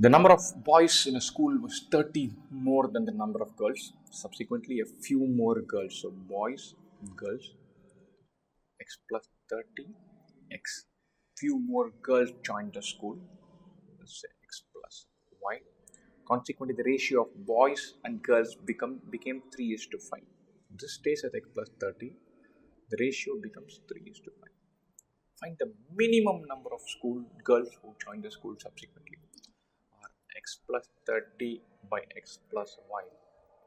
The number of boys in a school was 30 more than the number of girls. Subsequently, a few more girls. So boys, girls, x plus 30, x. Few more girls joined the school. Let's say x plus y. Consequently, the ratio of boys and girls became 3:5. This stays at x plus 30. The ratio becomes 3:5. Find the minimum number of school girls who joined the school subsequently. Or x plus 30 by x plus y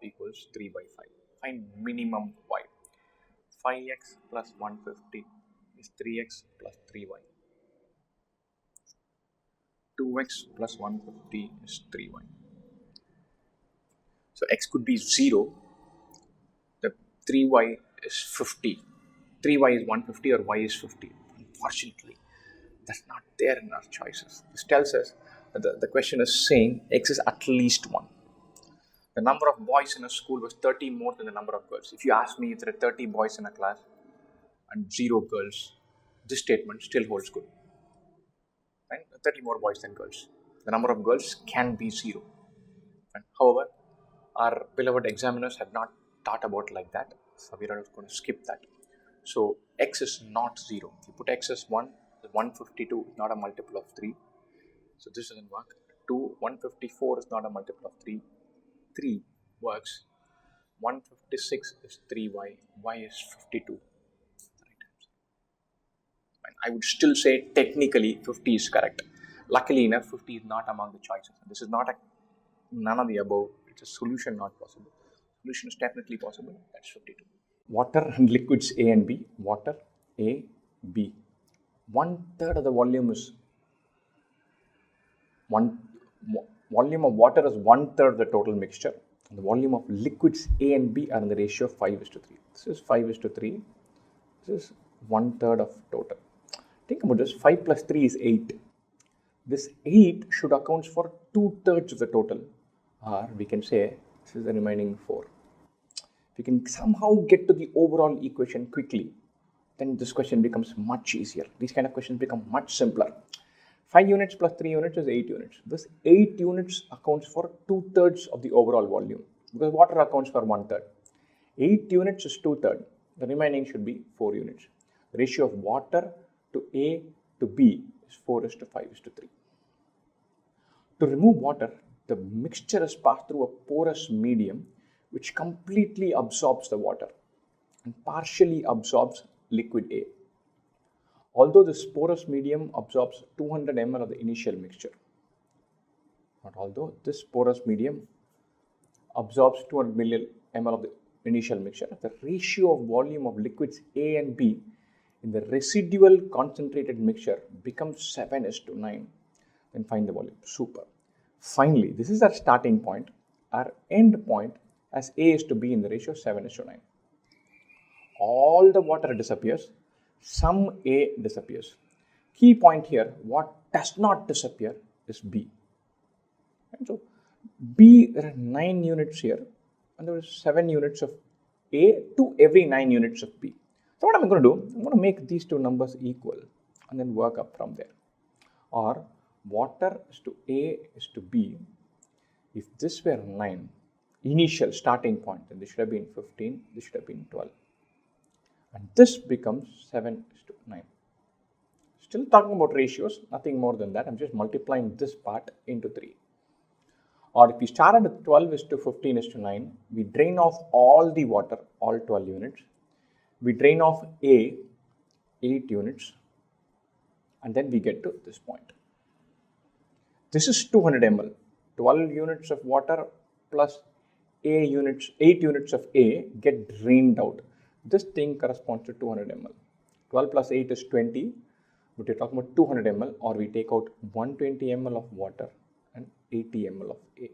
equals 3 by 5. Find minimum y. 5x plus 150 is 3x plus 3y. 2x plus 150 is 3y. So x could be 0. The 3y is 50. 3y is 150 or y is 50. Unfortunately, that's not there in our choices. This tells us that the question is saying x is at least 1. The number of boys in a school was 30 more than the number of girls. If you ask me if there are 30 boys in a class and 0 girls, this statement still holds good. Right? 30 more boys than girls. The number of girls can be 0. And however, our beloved examiners have not thought about like that. So we are going to skip that. So x is not 0. If you put x as 1, the 152 is not a multiple of 3. So this doesn't work. 154 is not a multiple of 3. 3 works. 156 is 3y. Y is 52. And I would still say technically 50 is correct. Luckily enough, 50 is not among the choices. This is not none of the above. It's a solution not possible. Solution is definitely possible. That's 52. Water and liquids A and B. Water A, B. 1/3 of the volume is volume of water is 1/3 of the total mixture. And the volume of liquids A and B are in the ratio of 5:3. This is 5:3. This is 1/3 of total. Think about this. 5 plus 3 is 8. This 8 should account for 2/3 of the total. Or we can say this is the remaining 4. If you can somehow get to the overall equation quickly, then this question becomes much easier. These kind of questions become much simpler. 5 units plus 3 units is 8 units. This 8 units accounts for 2/3 of the overall volume because water accounts for 1/3. 8 units is 2/3. The remaining should be 4 units. The ratio of water to A to B is 4:5:3. To remove water, the mixture is passed through a porous medium which completely absorbs the water and partially absorbs liquid A. Although this porous medium absorbs 200 ml of the initial mixture, this porous medium absorbs 200 ml of the initial mixture, the ratio of volume of liquids A and B in the residual concentrated mixture becomes 7:9. Then find the volume. Super. Finally, this is our starting point. Our end point as A is to B in the ratio 7:9. All the water disappears. Some A disappears. Key point here, what does not disappear is B. And so B, there are 9 units here and there are 7 units of A to every 9 units of B. So what I'm going to do, I'm going to make these two numbers equal and then work up from there. Or water is to A is to B. If this were 9, initial starting point, then this should have been 15, this should have been 12. And this becomes 7:9. Still talking about ratios, nothing more than that. I'm just multiplying this part into 3. Or if we started at 12:15:9, we drain off all the water, all 12 units. We drain off A, 8 units. And then we get to this point. This is 200 ml. 12 units of water plus 8 units of A get drained out. This thing corresponds to 200 ml. 12 plus 8 is 20, but we're talking about 200 ml, or we take out 120 ml of water and 80 ml of A.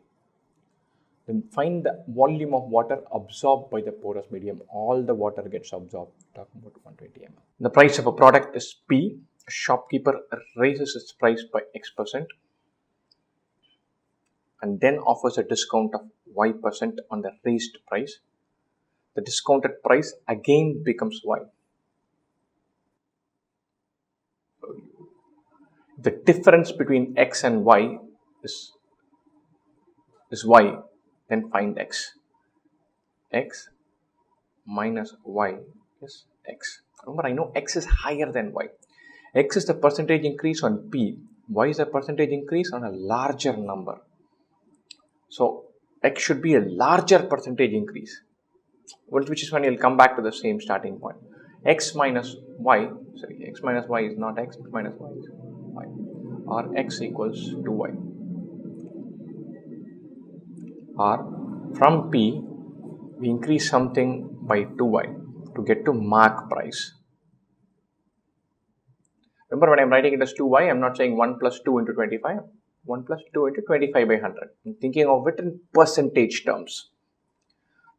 Then find the volume of water absorbed by the porous medium. All the water gets absorbed. We're talking about 120 ml. The price of a product is P. A shopkeeper raises its price by X% and then offers a discount of Y% on the raised price. The discounted price again becomes Y. The difference between X and Y is is y, then find x. X minus y is x. Remember, I know x is higher than y. X is the percentage increase on P. Y is the percentage increase on a larger number. So x should be a larger percentage increase, which is when you'll come back to the same starting point. X minus y is not x minus y is y, or x equals to y. Or from P, we increase something by 2y to get to mark price. Remember, when I'm writing it as 2y, I'm not saying 1 plus 2 into 25. 1 plus 2 into 25 by 100. I'm thinking of it in percentage terms.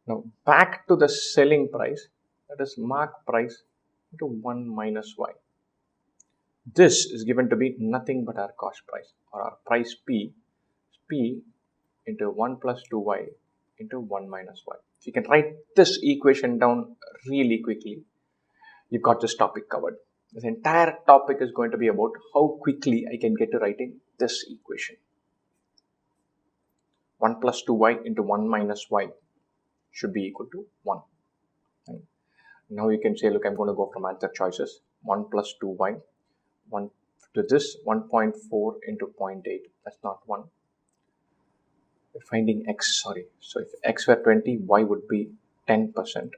Now, back to the selling price, that is mark price into 1 minus y. This is given to be nothing but our cost price, or our price P. P into 1 plus 2y into 1 minus y. So you can write this equation down really quickly. You've got this topic covered. This entire topic is going to be about how quickly I can get to writing this equation. 1 plus 2y into 1 minus y should be equal to 1. And now you can say, look, I'm going to go from answer choices. 1 plus 2y. 1 to this 1.4 into 0.8. That's not 1. We're finding x, sorry. So if x were 20, y would be 10%. So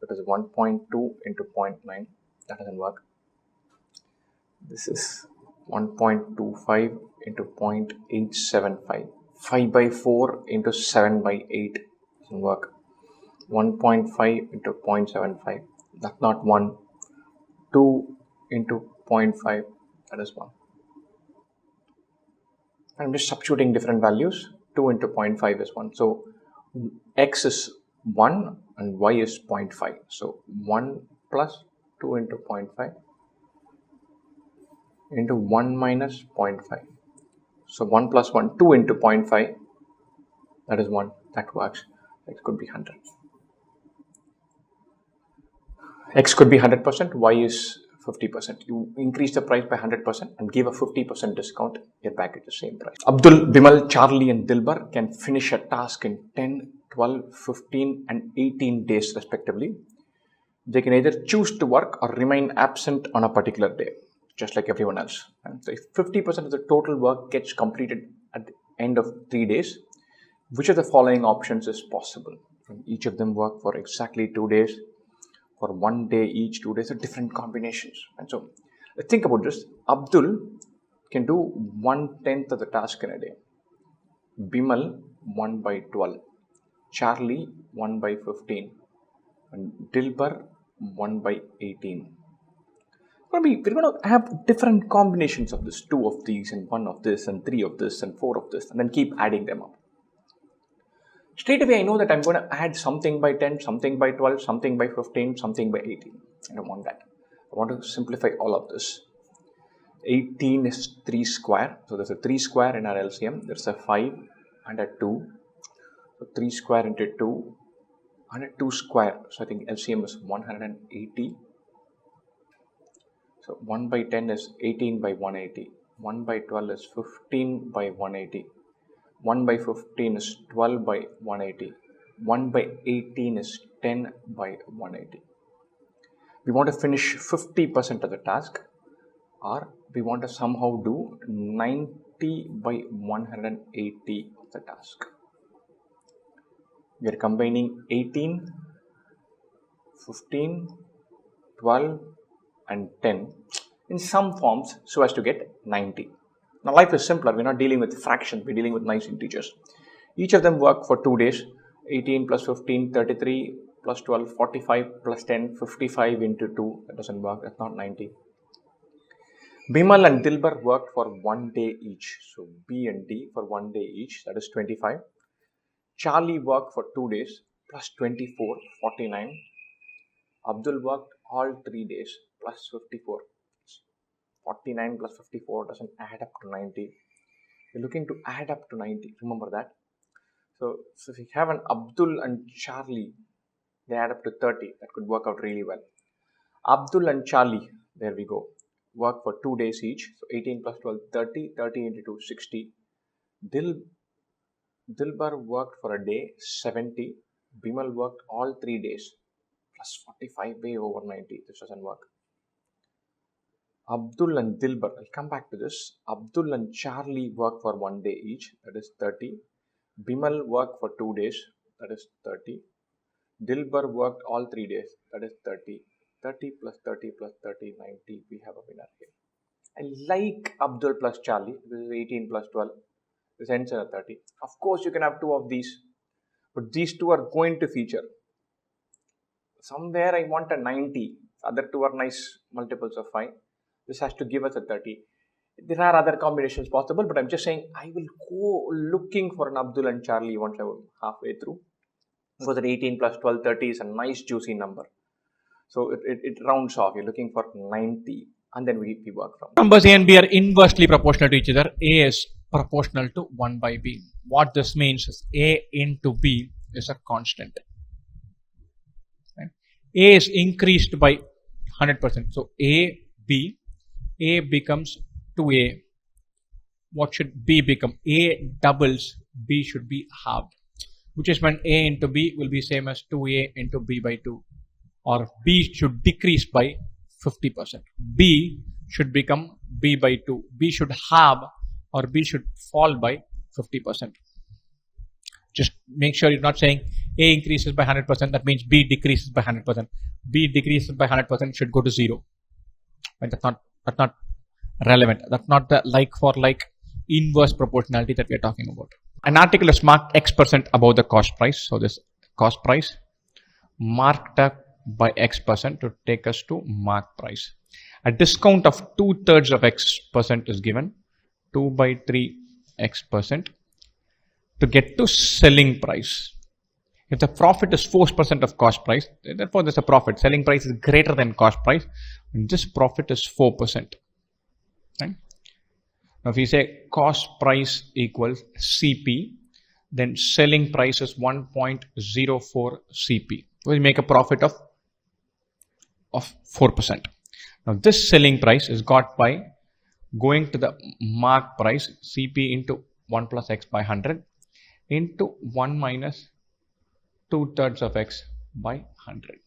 it is 1.2 into 0.9. That doesn't work. This is 1.25 into 0.875. 5 by 4 into 7 by 8 doesn't work. 1.5 into 0.75. That's not 1. 2 into 0.5. That is 1. I'm just substituting different values. 2 into 0.5 is 1. So x is 1 and y is 0.5. So 1 plus 2 into 0.5 into 1 minus 0.5. So 1 plus 1, 2 into 0.5, that is 1. That works. X could be 100. X could be 100%, Y is 50%. You increase the price by 100% and give a 50% discount, you're back at the same price. Abdul, Bimal, Charlie and Dilbar can finish a task in 10, 12, 15 and 18 days respectively. They can either choose to work or remain absent on a particular day, just like everyone else. And so if 50% of the total work gets completed at the end of 3 days, which of the following options is possible? And each of them work for exactly 2 days, for 1 day each, 2 days, are different combinations. And so think about this. Abdul can do 1/10 of the task in a day. Bimal 1 by 12. Charlie 1 by 15. And Dilbar 1 by 18. We're going to have different combinations of this, 2 of these and 1 of this and 3 of this and 4 of this, and then keep adding them up. Straight away I know that I'm going to add something by 10, something by 12, something by 15, something by 18. I don't want that. I want to simplify all of this. 18 is 3 square. So there's a 3 square in our LCM. There's a 5 and a 2. So 3 square into 2 and a 2 square. So I think LCM is 180. So 1 by 10 is 18 by 180. 1 by 12 is 15 by 180. 1 by 15 is 12 by 180. 1 by 18 is 10 by 180. We want to finish 50% of the task, or we want to somehow do 90 by 180 of the task. We are combining 18, 15, 12 and 10 in some forms so as to get 90. Now life is simpler. We're not dealing with fractions, we're dealing with nice integers. Each of them work for 2 days. 18 plus 15, 33 plus 12, 45 plus 10, 55 into 2. That doesn't work, that's not 90. Bimal and Dilbar worked for 1 day each. So B and D for 1 day each, that is 25. Charlie worked for 2 days plus 24, 49. Abdul worked all 3 days plus 54. 49 plus 54 doesn't add up to 90. You're looking to add up to 90. Remember that. So if you have an Abdul and Charlie, they add up to 30. That could work out really well. Abdul and Charlie, there we go, work for 2 days each. So 18 plus 12, 30. 30 into 2, 60. Dilbar worked for a day, 70. Bimal worked all 3 days, plus 45 way over 90. This doesn't work. Abdul and Dilbar, I'll come back to this. Abdul and Charlie worked for 1 day each, that is 30. Bimal worked for 2 days, that is 30. Dilbar worked all 3 days, that is 30. 30 plus 30 plus 30, 90. We have a winner here. I like Abdul plus Charlie. This is 18 plus 12. This ends in a 30. Of course, you can have two of these, but these two are going to feature. Somewhere I want a 90. Other two are nice multiples of 5. This has to give us a 30. There are other combinations possible, but I'm just saying I will go looking for an Abdul and Charlie once I'm halfway through. Because that 18 plus 12, 30 is a nice juicy number. So it rounds off. You're looking for 90. And then we work from numbers A and B are inversely proportional to each other. A is proportional to 1 by B. What this means is A into B is a constant. Right? A is increased by 100%. So A becomes 2A. What should B become? A doubles, B should be halved. Which is when A into B will be same as 2A into B by 2. Or B should decrease by 50%. B should become B by 2. B should halve or B should fall by 50%. Just make sure you're not saying A increases by 100%. That means B decreases by 100%. B decreases by 100% should go to 0. Right? That's not relevant. That's not the like for like inverse proportionality that we are talking about. An article is marked X% above the cost price. So this cost price marked up by X% to take us to mark price. A discount of 2/3 of X% is given, 2 by 3 X% to get to selling price. If the profit is 4% of cost price, therefore there's a profit. Selling price is greater than cost price, and this profit is 4%. Right? Now if we say cost price equals CP, then selling price is 1.04 CP. We'll make a profit of 4%. Now this selling price is got by going to the mark price CP into 1 plus X by 100 into 1 minus 2/3 of X by 100.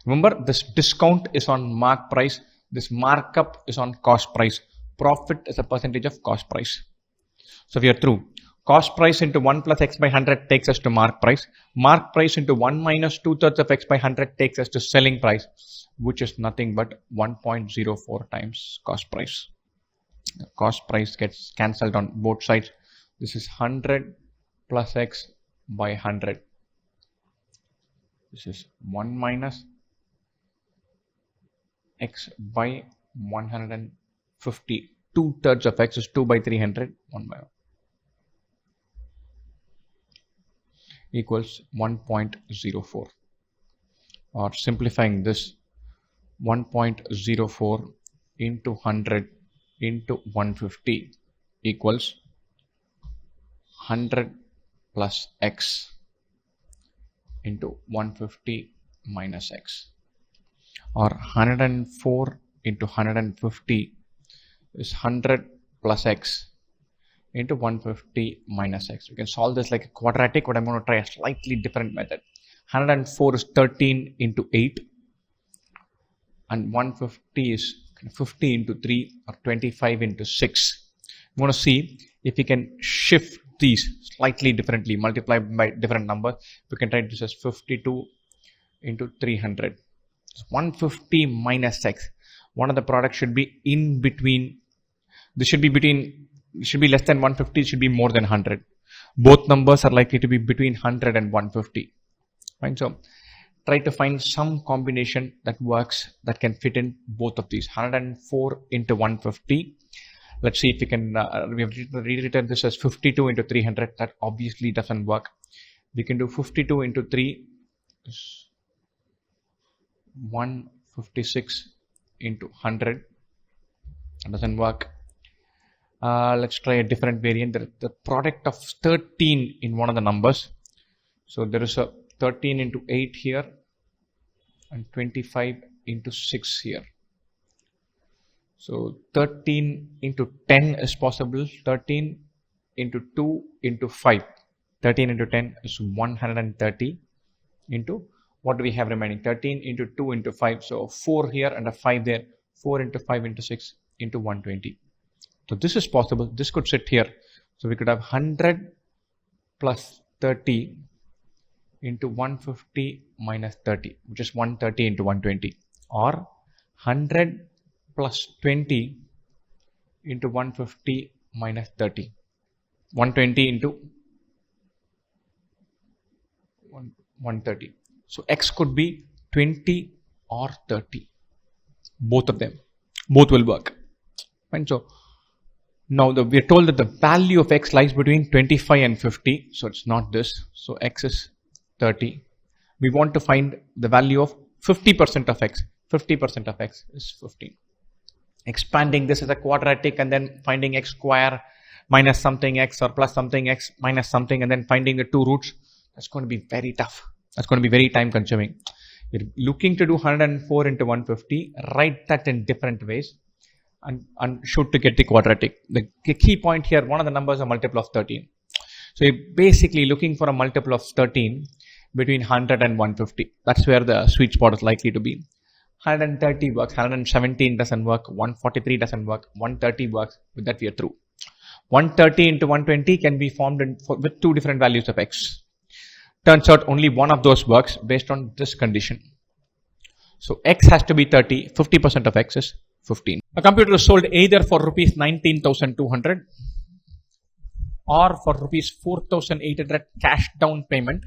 Remember, this discount is on mark price. This markup is on cost price. Profit is a percentage of cost price. So we are through. Cost price into 1 plus X by 100 takes us to mark price. Mark price into 1 minus 2/3 of X by 100 takes us to selling price, which is nothing but 1.04 times cost price. The cost price gets cancelled on both sides. This is 100 plus X by 100. This is 1 minus X by 150. 2/3 of X is 2 by 300. 1 by 1. Equals 1.04, or simplifying this, 1.04 into 100 into 150 equals 100 plus X into 150 minus X, or 104 into 150 is 100 plus X into 150 minus X. We can solve this like a quadratic, but I'm going to try a slightly different method. 104 is 13 into 8, and 150 is 50 into 3, or 25 into 6. I'm going to see if we can shift these slightly differently, multiply by different numbers. We can write this as 52 into 300. So 150 minus X. One of the products should be in between. This should be between. It should be less than 150, it should be more than 100. Both numbers are likely to be between 100 and 150. Right? So try to find some combination that works, that can fit in both of these. 104 into 150. Let's see if we can, we have rewritten this as 52 into 300. That obviously doesn't work. We can do 52 into 3 is 156 into 100. That doesn't work. Let's try a different variant. The product of 13 in one of the numbers. So there is a 13 into 8 here and 25 into 6 here. So 13 into 10 is possible. 13 into 2 into 5. 13 into 10 is 130 into what do we have remaining? 13 into 2 into 5. So 4 here and a 5 there. 4 into 5 into 6 into 120. So this is possible. This could sit here. So we could have 100 plus 30 into 150 minus 30, which is 130 into 120, or 100 plus 20 into 150 minus 30, 120 into 130. So x could be 20 or 30, both of them, both will work. Fine. So now we are told that the value of x lies between 25 and 50, so it's not this. So x is 30. We want to find the value of 50% of x. 50% of x is 15. Expanding this as a quadratic and then finding x square minus something x or plus something x minus something and then finding the two roots, that's going to be very tough. That's going to be very time consuming. You're looking to do 104 into 150, write that in different ways and shoot to get the quadratic. The key point here, one of the numbers is a multiple of 13. So you're basically looking for a multiple of 13 between 100 and 150. That's where the sweet spot is likely to be. 130 works, 117 doesn't work, 143 doesn't work, 130 works. With that we are through. 130 into 120 can be formed with two different values of x. Turns out only one of those works based on this condition. So x has to be 30, 50% of x is 15. A computer is sold either for rupees 19,200 or for rupees 4,800 cash down payment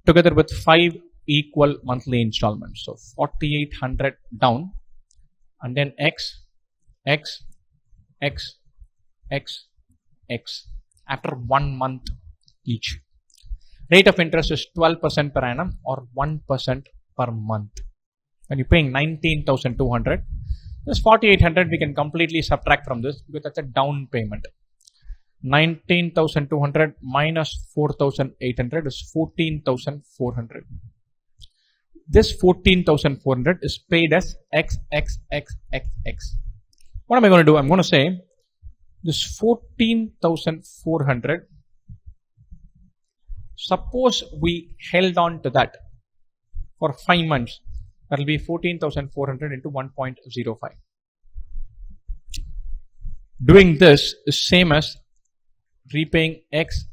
together with 5 equal monthly installments. So 4,800 down and then x after 1 month each. Rate of interest is 12% per annum or 1% per month. When you're paying 19,200, this 4,800 we can completely subtract from this because that's a down payment. 19,200 minus 4,800 is 14,400. This 14,400 is paid as x. What am I going to do? I'm going to say this 14,400, suppose we held on to that for 5 months, that will be 14,400 into 1.05. Doing this is same as repaying x.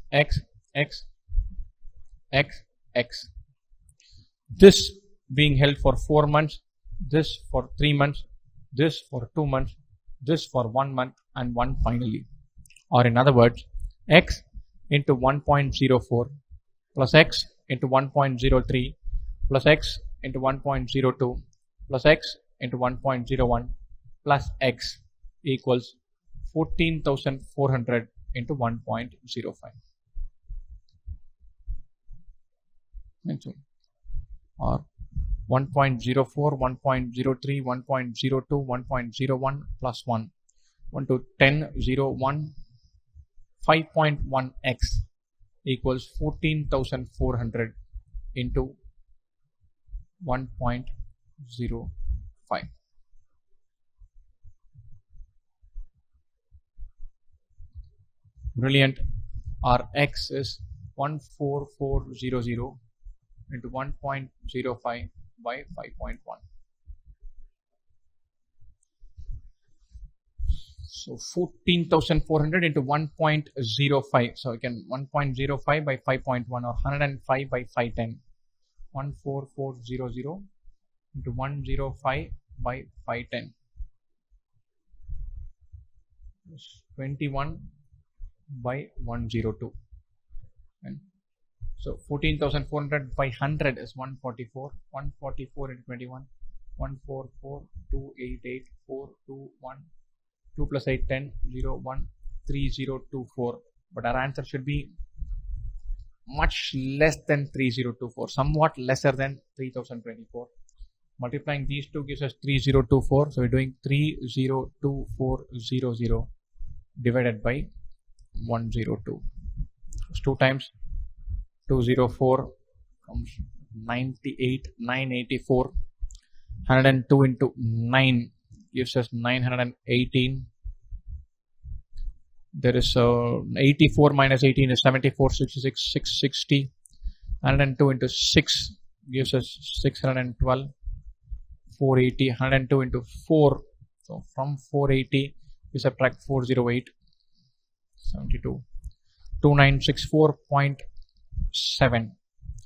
This being held for 4 months, this for 3 months, this for 2 months, this for 1 month and 1 finally. Or in other words, x into 1.04 plus x into 1.03 plus x into 1.02 plus x into 1.01 plus x equals 14,400 into 1.05. Or 1.04, 1.03, 1.02, 1.01 plus 1. 1 to 10, 0, 1, 5.1x equals 14,400 into 1.05. Brilliant. Our x is 14400 into 1.05 by 5.1. So 14,400 into 1.05. So again 1.05 by 5.1 or 105 by 510. 14400 into 105 by 510. 21 by 102. And so 14,400 by 100 is 144. 144 into 21. 144, 288, 421, 2 plus 8, 10, 0, 1, 3024. But our answer should be much less than 3024, somewhat lesser than 3024. Multiplying these two gives us 3024. So we're doing 302400 divided by 102. It's 2 times 204 comes 98, 984. 102 into 9 gives us 918. There is 84 minus 18 is 74, 66, 660. 102 into 6 gives us 612. 480, 102 into 4. So from 480, we subtract 408, 72. 2964.7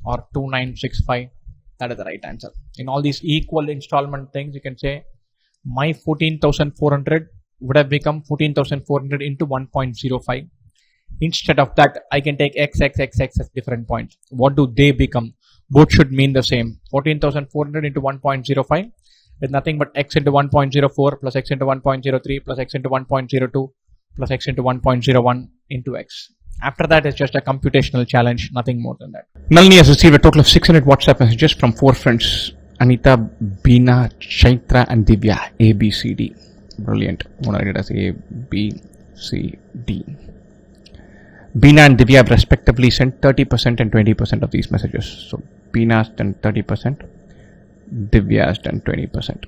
or 2965. That is the right answer. In all these equal installment things, you can say my 14,400 would have become 14,400 into 1.05. Instead of that, I can take x as different points. What do they become? Both should mean the same. 14,400 into 1.05 is nothing but x into 1.04 plus x into 1.03 plus x into 1.02 plus x into 1.01 into x. After that, it's just a computational challenge, nothing more than that. Nalini has received a total of 600 WhatsApp messages from 4 friends: Anita, Beena, Chaitra, and Divya. A, B, C, D. Brilliant. I'm going to write it as A, B, C, D. Beena and Divya have respectively sent 30% and 20% of these messages. So Beena has done 30%, Divya has done 20%.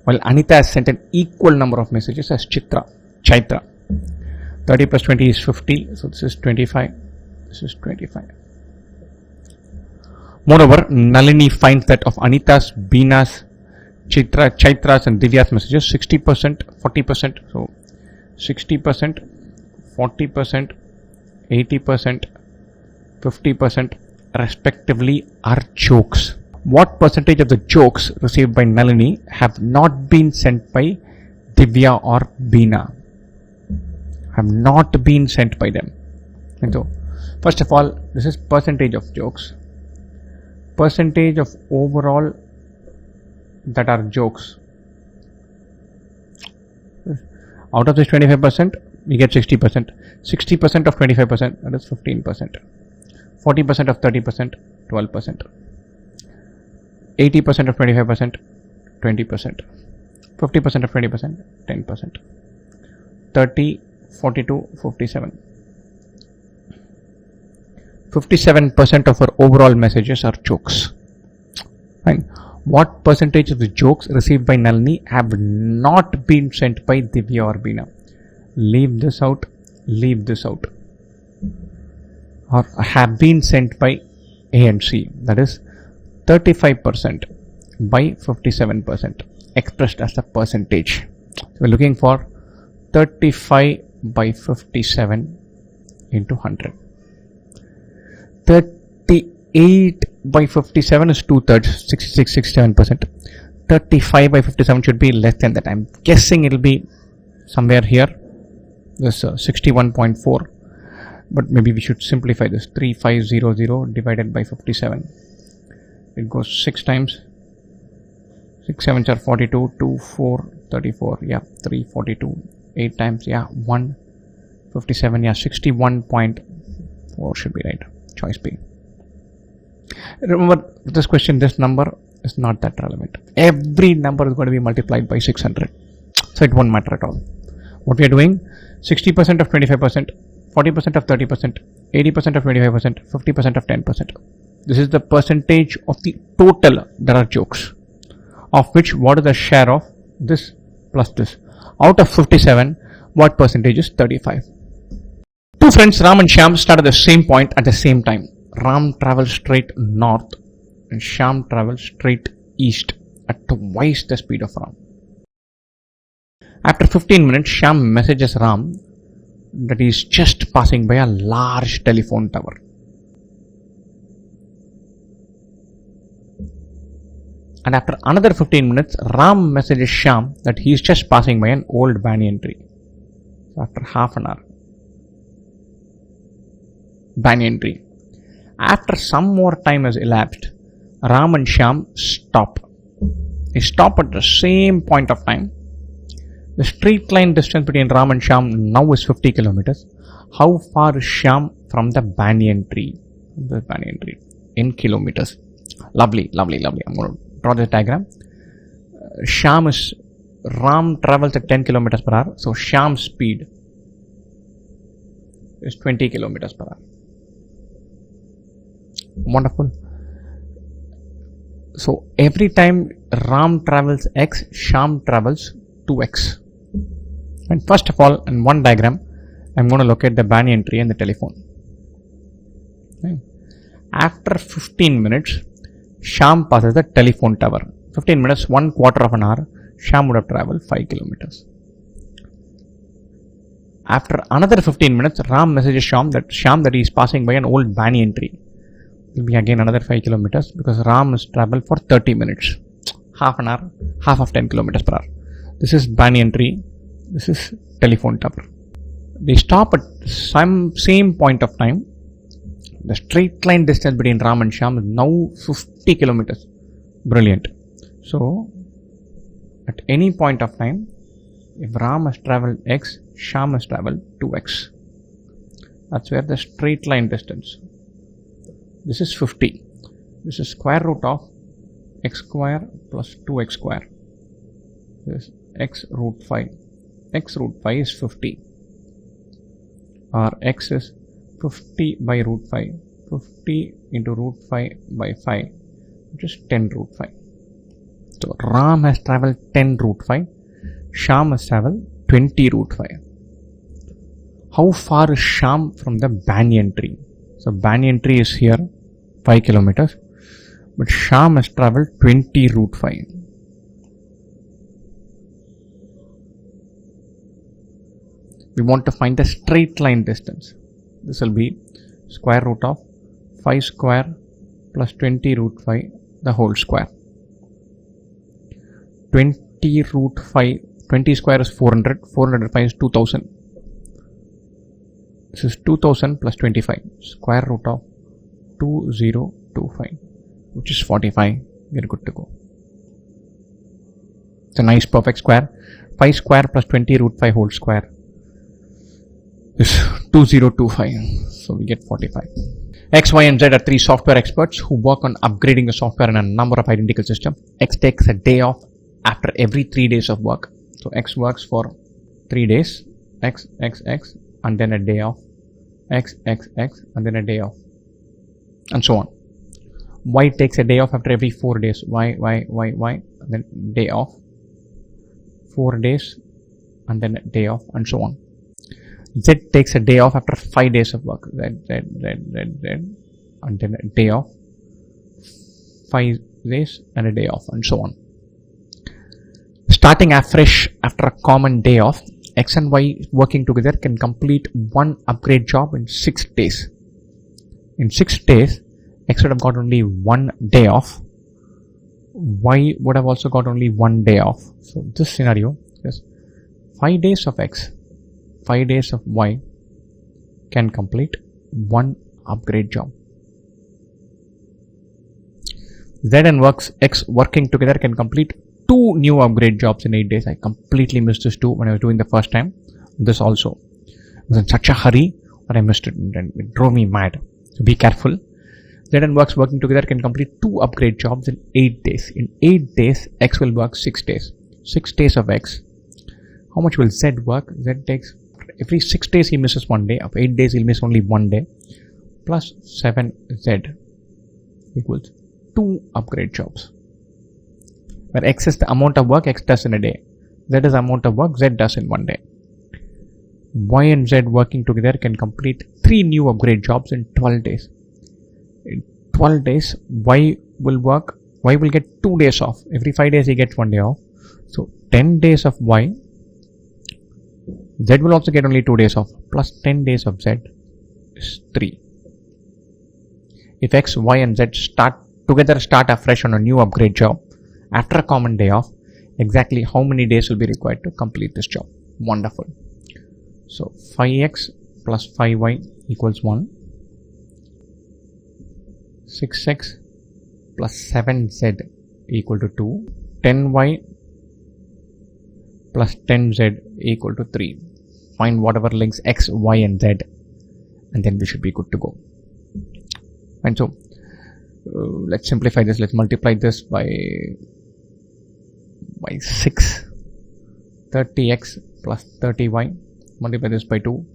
While Anita has sent an equal number of messages as Chaitra. 30 plus 20 is 50, so this is 25, this is 25. Moreover, Nalini finds that of Anita's, Beena's, Chaitra's and Divya's messages, 60%, 40%, so 60%, 40%, 80%, 50% respectively are jokes. What percentage of the jokes received by Nalini have not been sent by Divya or Beena? Have not been sent by them. And so, first of all, this is percentage of jokes. Percentage of overall that are jokes. Out of this 25%, we get 60%. 60% of 25%, that is 15%. 40% of 30%, 12%. 80% of 25%, 20%. 50% of 20%, 10%. 30, 42, 57. 57% of our overall messages are jokes. Fine. What percentage of the jokes received by Nalini have not been sent by Divya or Beena? Leave this out, leave this out. Or have been sent by A and C. That is 35% by 57% expressed as a percentage. We're looking for 35 by 57 into 100. 38 by 57 is 2/3, 66, 67%. 35 by 57 should be less than that. I'm guessing it'll be somewhere here. This 61.4. But maybe we should simplify this. 3500 divided by 57. It goes 6 times. 6 sevens are 42. 2, 4, 34. Yeah, 342. 8 times. Yeah, 1. 57. Yeah, 61.4 should be right. Choice B. Remember this question, this number is not that relevant. Every number is going to be multiplied by 600. So it won't matter at all. What we are doing, 60% of 25%, 40% of 30%, 80% of 25%, 50% of 10%. This is the percentage of the total that are jokes. Of which, what is the share of this plus this? Out of 57, what percentage is 35? Two friends, Ram and Shyam, start at the same point at the same time. Ram travels straight north and Shyam travels straight east at twice the speed of Ram. After 15 minutes, Shyam messages Ram that he is just passing by a large telephone tower. And after another 15 minutes, Ram messages Shyam that he is just passing by an old banyan tree. So after half an hour, banyan tree. After some more time has elapsed, Ram and Shyam stop. They stop at the same point of time. The straight line distance between Ram and Shyam now is 50 kilometers. How far is Shyam from the banyan tree? The banyan tree in kilometers. Lovely, lovely, lovely. I'm going to draw this diagram. Ram travels at 10 kilometers per hour. So Shyam's speed is 20 kilometers per hour. Wonderful. So every time Ram travels x, Shyam travels 2x. And first of all, in one diagram, I'm going to locate the banyan tree and the telephone. Okay. After 15 minutes, Shyam passes the telephone tower. 15 minutes, 1/4 of an hour, Shyam would have traveled 5 kilometers. After another 15 minutes, Ram messages Shyam that he is passing by an old banyan tree. It will be again another 5 kilometers because Ram has traveled for 30 minutes. Half an hour, half of 10 kilometers per hour. This is banyan tree. This is telephone tower. They stop at some same point of time. The straight line distance between Ram and Shyam is now 50 kilometers. Brilliant. So, at any point of time, if Ram has traveled x, Shyam has traveled 2x. That's where the straight line distance. This is 50. This is square root of x square plus 2x square. This is x root 5. X root 5 is 50. Or x is 50 by root 5. 50 into root 5 by 5, which is 10 root 5. So Ram has traveled 10 root 5. Shyam has traveled 20 root 5. How far is Shyam from the banyan tree? So banyan tree is here, 5 kilometers. But Shyam has traveled 20 root 5. We want to find the straight line distance. This will be square root of 5 square plus 20 root 5 the whole square. 20 root 5, 20 square is 400, 405 is 2000. This is 2000 plus 25, square root of 2025, which is 45. We are good to go. It's a nice perfect square. 5 square plus 20 root 5 whole square is 2025. So we get 45. X, Y and Z are 3 software experts who work on upgrading the software in a number of identical systems. X takes a day off after every 3 days of work. So X works for 3 days. X, and then a day off. X, and then a day off. And so on. Y takes a day off after every 4 days. Y, and then day off. 4 days, and then a day off, and so on. Z takes a day off after 5 days of work. Z, and then a day off. 5 days and a day off, and so on. Starting afresh after a common day off, X and Y working together can complete one upgrade job in 6 days. In 6 days, X would have got only 1 day off. Y would have also got only 1 day off. So this scenario is 5 days of X, 5 days of Y can complete one upgrade job. Z and X working together can complete 2 new upgrade jobs in 8 days. I completely missed this too when I was doing the first time. This also. I was in such a hurry that I missed it and it drove me mad. So be careful. Z and working together can complete 2 upgrade jobs in 8 days. In 8 days, X will work 6 days. 6 days of X. How much will Z work? Z takes, every 6 days he misses 1 day. Of 8 days he'll miss only 1 day. Plus 7Z equals 2 upgrade jobs. Where X is the amount of work X does in a day. Z is the amount of work Z does in 1 day. Y and Z working together can complete 3 new upgrade jobs in 12 days. In 12 days, Y will get 2 days off. Every 5 days he gets 1 day off. So 10 days of Y. Z will also get only 2 days off. Plus 10 days of Z is 3. If X, Y and Z start afresh on a new upgrade job, after a common day off, exactly how many days will be required to complete this job? Wonderful. So 5x plus 5y equals 1. 6x plus 7z equal to 2. 10y plus 10z equal to 3. Find whatever links x, y and z and then we should be good to go. And so let's simplify this. Let's multiply this by 6. 30x plus 30y. Multiply this by 2.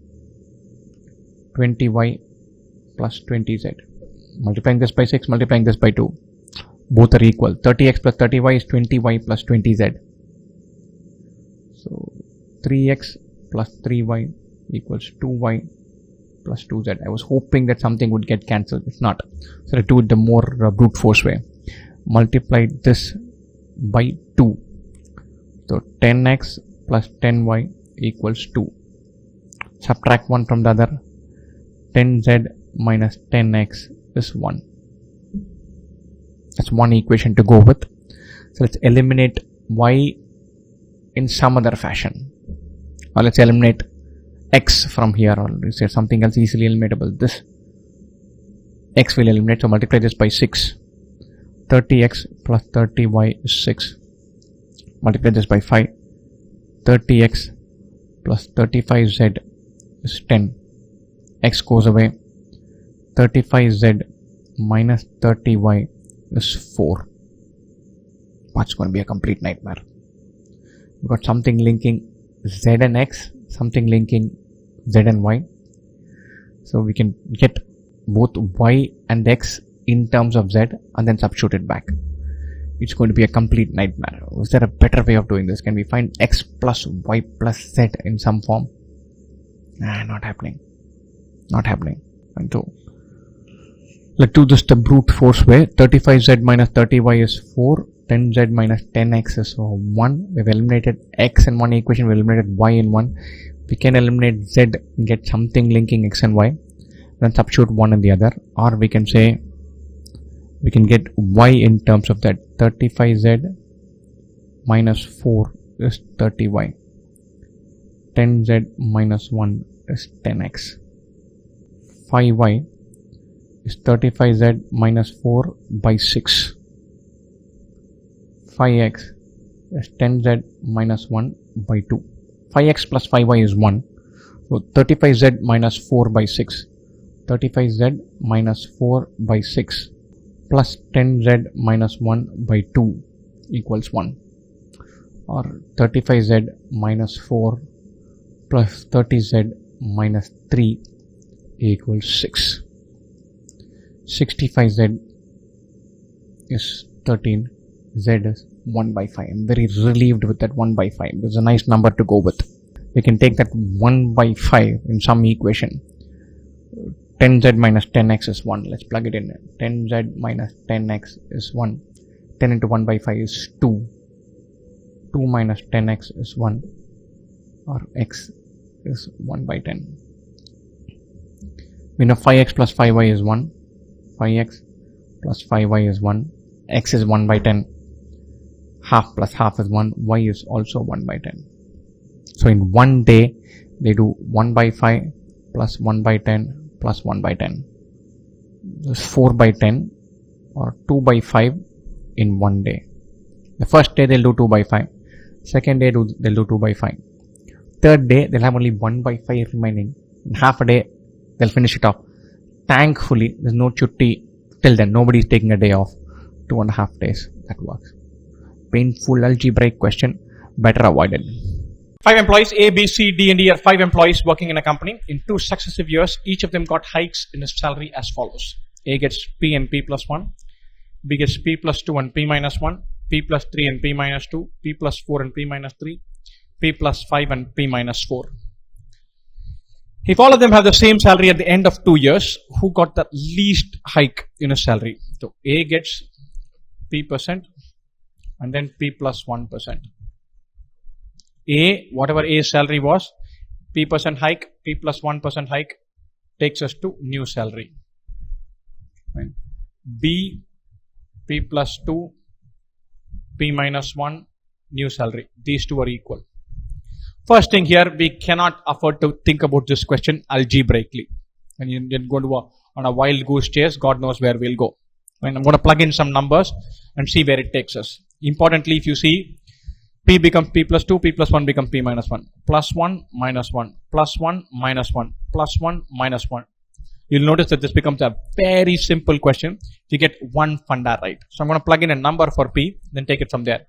20y plus 20z. Multiplying this by 6, multiplying this by 2. Both are equal. 30x plus 30y is 20y plus 20z. So 3x plus 3y equals 2y plus 2z. I was hoping that something would get cancelled. It's not. So I do it the more brute force way. Multiply this by 2. So 10x plus 10y equals 2. Subtract 1 from the other. 10z minus 10x is 1. That's one equation to go with. So let's eliminate y in some other fashion. Or let's eliminate x from here, or is there something else easily eliminatable? This x will eliminate, so multiply this by 6. 30x plus 30y is 6. Multiply this by 5. 30x plus 35z is 10. X goes away. 35z minus 30y is 4. What's going to be a complete nightmare? We've got something linking z and x, something linking z and y. So we can get both y and x in terms of z and then substitute it back. It's going to be a complete nightmare. Is there a better way of doing this? Can we find x plus y plus z in some form? Not happening. Not happening. And so let's do this the brute force way. 35z minus 30y is 4. 10z minus 10x is 1. We've eliminated x in one equation. We eliminated y in one. We can eliminate z and get something linking x and y. Then substitute one in the other. Or we can say we can get y in terms of that. 35z minus 4 is 30y. 10z minus 1 is 10x. 5y is 35z minus 4 by 6. 5x is 10z minus 1 by 2. 5x plus 5y is 1. So 35z minus 4 by 6. 35z minus 4 by 6 plus 10z minus 1 by 2 equals 1. Or 35z minus 4 plus 30z minus 3 equals 6. 65z is 13. Z is 1 by 5. I'm very relieved with that 1 by 5. It's a nice number to go with. We can take that 1 by 5 in some equation. 10z minus 10x is 1. Let's plug it in. 10z minus 10x is 1. 10 into 1 by 5 is 2. 2 minus 10x is 1. Or x is 1 by 10. We know 5x plus 5y is 1. 5x plus 5y is 1. X is 1 by 10. Half plus half is 1. Y is also 1 by 10. So in one day, they do 1 by 5 plus 1 by 10 plus 1 by 10. This is 4 by 10 or 2 by 5 in one day. The first day they'll do 2 by 5. Second day they'll do 2 by 5. Third day they'll have only 1 by 5 remaining. In half a day they'll finish it off. Thankfully there's no chutti till then. Nobody's taking a day off. 2.5 days. That works. Painful algebraic question. Better avoided. 5 employees, A, B, C, D, and E are 5 employees working in a company. In 2 successive years, each of them got hikes in his salary as follows. A gets P and P plus 1. B gets P plus 2 and P minus 1. P plus 3 and P minus 2. P plus 4 and P minus 3. P plus 5 and P minus 4. If all of them have the same salary at the end of 2 years, who got the least hike in his salary? So A gets P% and then P plus 1%. A, whatever A's salary was, P% hike, P plus 1% hike takes us to new salary. Right. B, P plus 2, P minus 1, new salary. These two are equal. First thing here, we cannot afford to think about this question algebraically. When you're going to on a wild goose chase, God knows where we'll go. Right. I'm going to plug in some numbers and see where it takes us. Importantly, if you see, P becomes P plus 2, P plus 1 becomes P minus 1. Plus 1, minus 1. Plus 1, minus 1. Plus 1, minus 1. You'll notice that this becomes a very simple question. You get one funda right. So I'm going to plug in a number for P, then take it from there.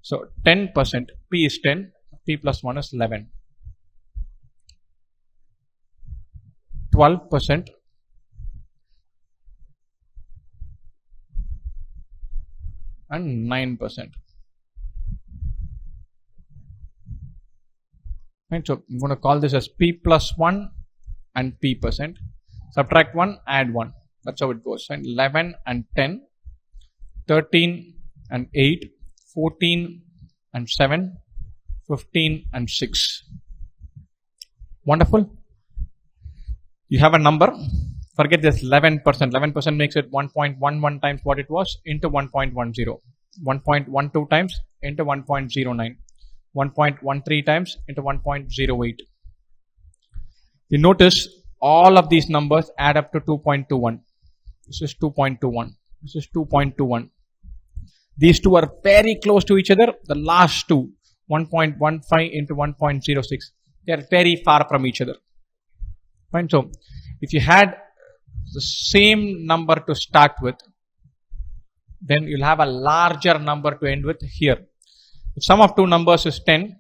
So 10%, P is 10, P plus 1 is 11. 12%, and 9%. Right, so I'm going to call this as P plus 1 and P percent. Subtract 1, add 1. That's how it goes. Right? 11 and 10, 13 and 8, 14 and 7, 15 and 6. Wonderful. You have a number. Forget this 11%. 11% makes it 1.11 times what it was into 1.10. 1.12 times into 1.09. 1.13 times into 1.08. You notice all of these numbers add up to 2.21. This is 2.21. This is 2.21. These two are very close to each other. The last two, 1.15 into 1.06, they are very far from each other. Fine. So, if you had the same number to start with, then you'll have a larger number to end with here. If sum of two numbers is 10,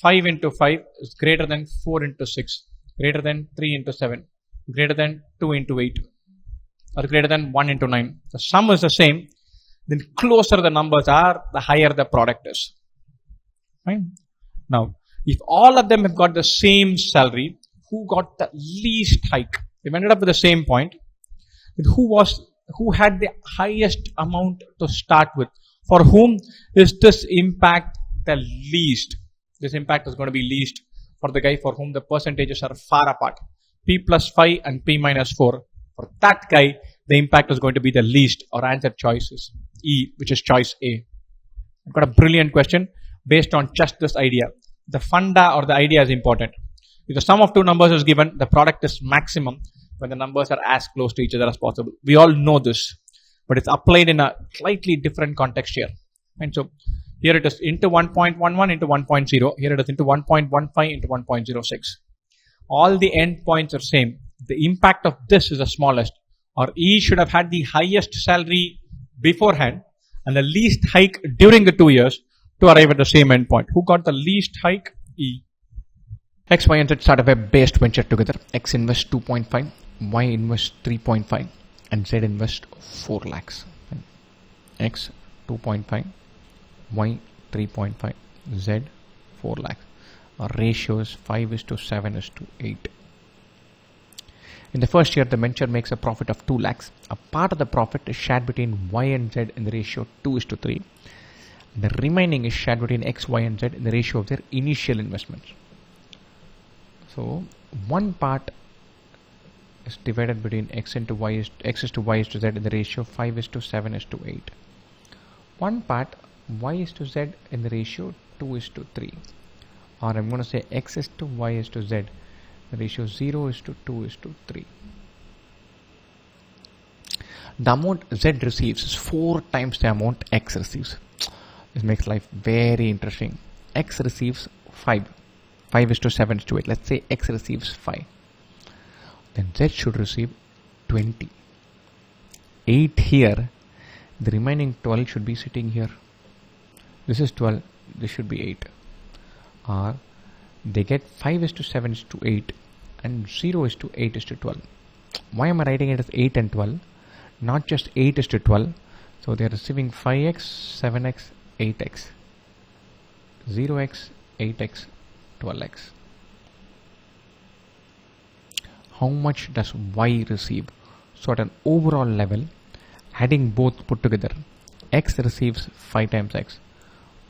5 into 5 is greater than 4 into 6, greater than 3 into 7, greater than 2 into 8, or greater than 1 into 9. The sum is the same, then closer the numbers are, the higher the product is. Fine. Now, if all of them have got the same salary, who got the least hike? They ended up with the same point. Who had the highest amount to start with? For whom is this impact the least? This impact is going to be least for the guy for whom the percentages are far apart. P plus 5 and P minus 4. For that guy, the impact is going to be the least. Our answer choice is E, which is choice A. I've got a brilliant question based on just this idea. The funda or the idea is important. If the sum of two numbers is given, the product is maximum when the numbers are as close to each other as possible. We all know this, but it's applied in a slightly different context here. And so here it is into 1.11 into 1.0. Here it is into 1.15 into 1.06. All the endpoints are same. The impact of this is the smallest, or E should have had the highest salary beforehand and the least hike during the 2 years to arrive at the same endpoint. Who got the least hike? E. X, Y, and Z start a web-based venture together. X invests 2.5, Y invests 3.5, and Z invests 4 lakhs. X 2.5, Y 3.5, Z 4 lakhs. Our ratio is 5:7:8. In the first year, the venture makes a profit of 2 lakhs. A part of the profit is shared between Y and Z in the ratio 2:3. The remaining is shared between X, Y, and Z in the ratio of their initial investments. So, one part is divided between X into Y X is to Y is to Z in the ratio 5:7:8. One part Y is to Z in the ratio 2:3. Or I'm going to say X is to Y is to Z. The ratio 0:2:3. The amount Z receives is 4 times the amount X receives. This makes life very interesting. X receives 5. 5:7:8. Let's say X receives 5. Then Z should receive 20. 8 here. The remaining 12 should be sitting here. This is 12. This should be 8. Or they get 5:7:8 and 0:8:12. Why am I writing it as 8 and 12? Not just 8:12. So they are receiving 5x, 7x, 8x, 0x, 8x, 12x. How much does Y receive? So at an overall level, adding both put together, X receives 5 times X,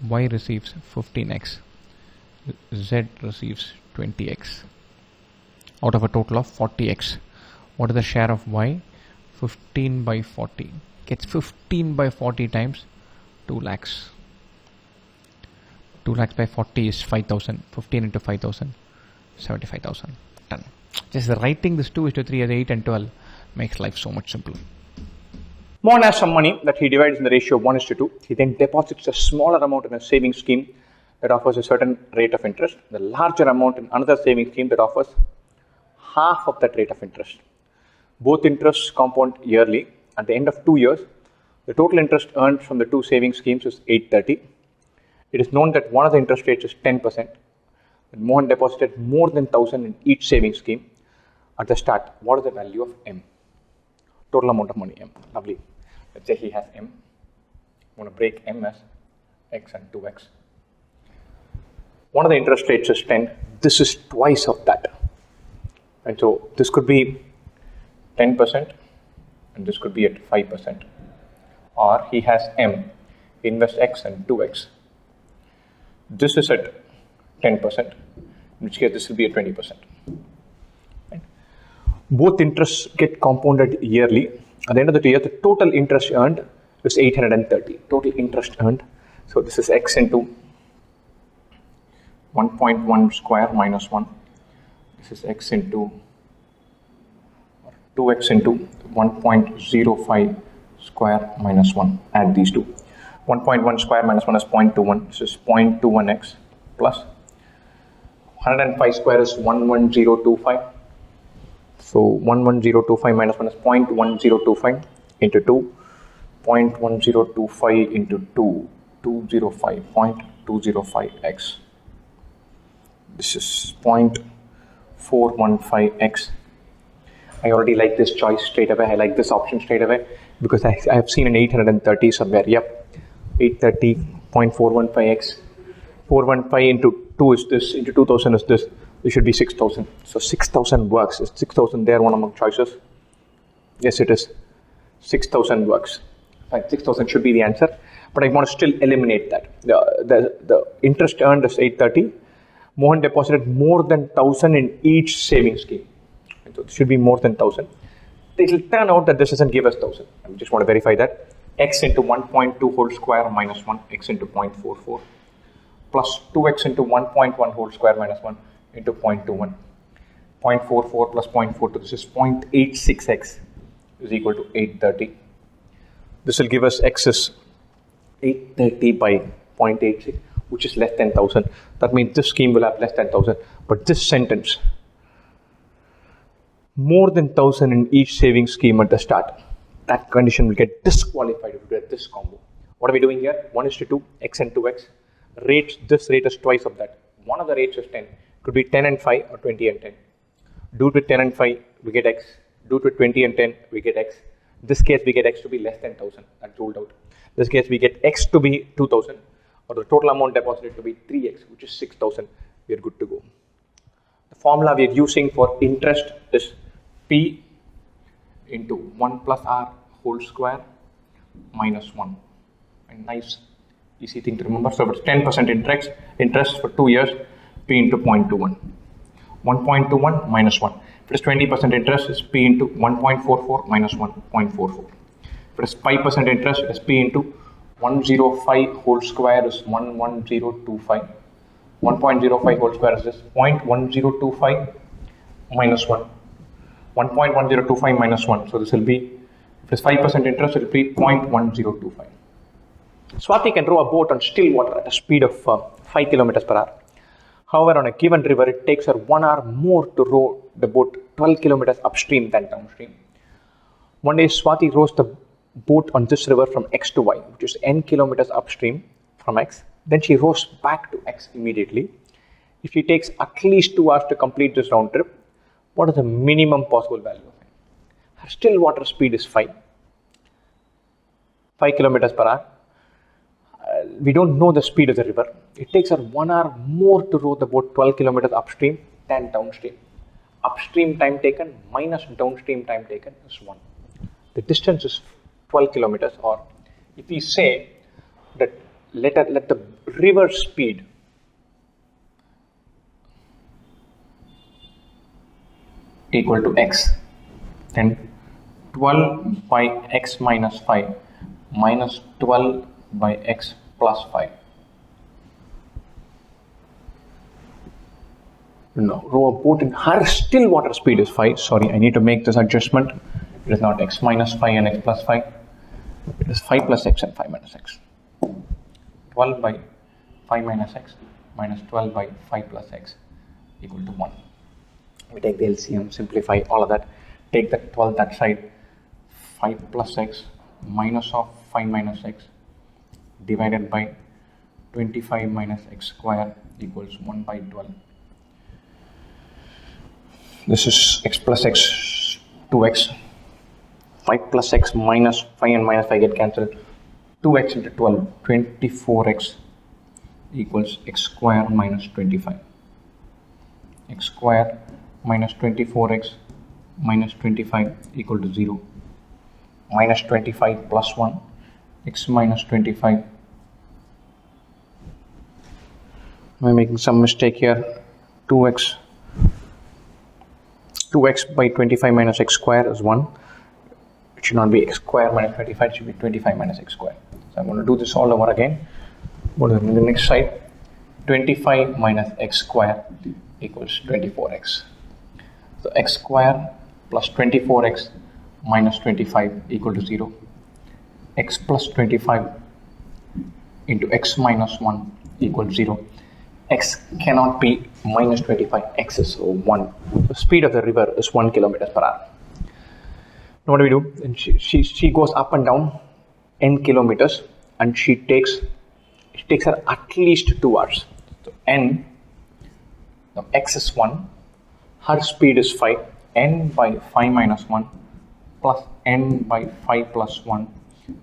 Y receives 15x, Z receives 20x out of a total of 40x. What is the share of Y? 15/40. Gets 15/40 times 2 lakhs. 2 lakhs by 40 is 5,000. 15 into 5,000, 75,000. Done. Just writing this 2:3 as 8 and 12 makes life so much simpler. Mohan has some money that he divides in the ratio of 1:2. He then deposits a smaller amount in a savings scheme that offers a certain rate of interest, the larger amount in another savings scheme that offers half of that rate of interest. Both interests compound yearly. At the end of 2 years, the total interest earned from the two savings schemes is 830. It is known that one of the interest rates is 10%. And Mohan deposited more than 1,000 in each savings scheme. At the start, what is the value of M? Total amount of money, M. Lovely. Let's say he has M. I'm going to break M as X and 2X. one of the interest rates is 10. This is twice of that. And so this could be 10% and this could be at 5%. Or he has M, he invests X and 2X. This is at 10%, in which case this will be at 20%. Right? Both interests get compounded yearly. At the end of the year, the total interest earned is 830. Total interest earned. So this is X into 1.1 square minus 1. This is X into 2X into 1.05 square minus 1. Add these two. 1.1 square minus 1 is 0.21. This is 0.21x plus 105 square is 11025. So 11025 minus 1 is 0.1025 into 2. 0.1025 into 2. 205.205x. This is 0.415x. I already like this choice straight away. I like this option straight away because I have seen an 830 somewhere. Yep, 830.415x. 415 into 2 is this, into 2000 is this. This should be 6000. So 6000 works. Is 6000 there one among choices? Yes, it is. 6000 works. Right, 6000 should be the answer. But I want to still eliminate that. The interest earned is 830. Mohan deposited more than 1000 in each savings scheme. And so it should be more than 1000. It will turn out that this doesn't give us 1000. I just want to verify that. X into 1.2 whole square minus 1, x into 0.44, plus 2x into 1.1 whole square minus 1 into 0.21. 0.44 plus 0.42, this is 0.86x is equal to 830. This will give us x is 830 by 0.86, which is less than 1000. That means this scheme will have less than 1000. But this sentence, more than 1000 in each savings scheme at the start, that condition will get disqualified if we get this combo. What are we doing here? 1:2, x and 2x. Rates, this rate is twice of that. One of the rates is 10. Could be 10 and 5 or 20 and 10. Do it with 10 and 5, we get x. Do it with 20 and 10, we get x. This case, we get x to be less than 1000. That's ruled out. This case, we get x to be 2000, or the total amount deposited to be 3x, which is 6000. We are good to go. The formula we are using for interest is P into 1 plus r whole square minus 1. And nice, easy thing to remember. So if it's 10% interest for 2 years, P into 0.21. 1.21 minus 1. If it is 20% interest, it's P into 1.44 minus 1.44. If it is 5% interest, it is P into 105 whole square is 11025. 1.05 whole square is this 0.1025 minus 1. 1.1025 minus 1. So this will be, if it is 5% interest, it will be 0.1025. Swati can row a boat on still water at a speed of 5 kilometers per hour. However, on a given river, it takes her 1 hour more to row the boat 12 kilometers upstream than downstream. One day, Swati rows the boat on this river from X to Y, which is n kilometers upstream from X. Then she rows back to X immediately. If she takes at least 2 hours to complete this round trip, what is the minimum possible value of it? Her still water speed is 5 kilometers per hour. We don't know the speed of the river. It takes her 1 hour more to row the boat 12 kilometers upstream than downstream. Upstream time taken minus downstream time taken is 1. The distance is 12 kilometers, or if we say that let the river speed equal to x, then 12 by x minus 5 minus 12 by x plus 5. No, row a boat in her still water speed is 5. Sorry, I need to make this adjustment. It is not x minus 5 and x plus 5. It is 5 plus x and 5 minus x. 12 by 5 minus x minus 12 by 5 plus x equal to 1. We take the LCM, simplify all of that. Take the 12 that side. 5 plus x minus of 5 minus x divided by 25 minus x square equals 1 by 12. This is x plus x, 2x. 5 plus x minus 5 and minus 5 get cancelled. 2x into 12, 24x equals x square minus 25. X square minus 24x minus 25 equal to 0. Minus 25 plus 1, x minus 25. Am I making some mistake here? 2x by 25 minus x square is 1. It should not be x square minus 25, it should be 25 minus x square. So I'm going to do this all over again. Go to the next side. 25 minus x square equals 24x. So x square plus 24x minus 25 equal to 0. X plus 25 into x minus 1 equals 0. X cannot be minus 25, x is 1. The speed of the river is 1 kilometers per hour. Now what do we do? And she goes up and down n kilometers, and it takes her at least 2 hours. So n, now x is 1, her speed is 5, n by 5 minus 1 plus n by 5 plus 1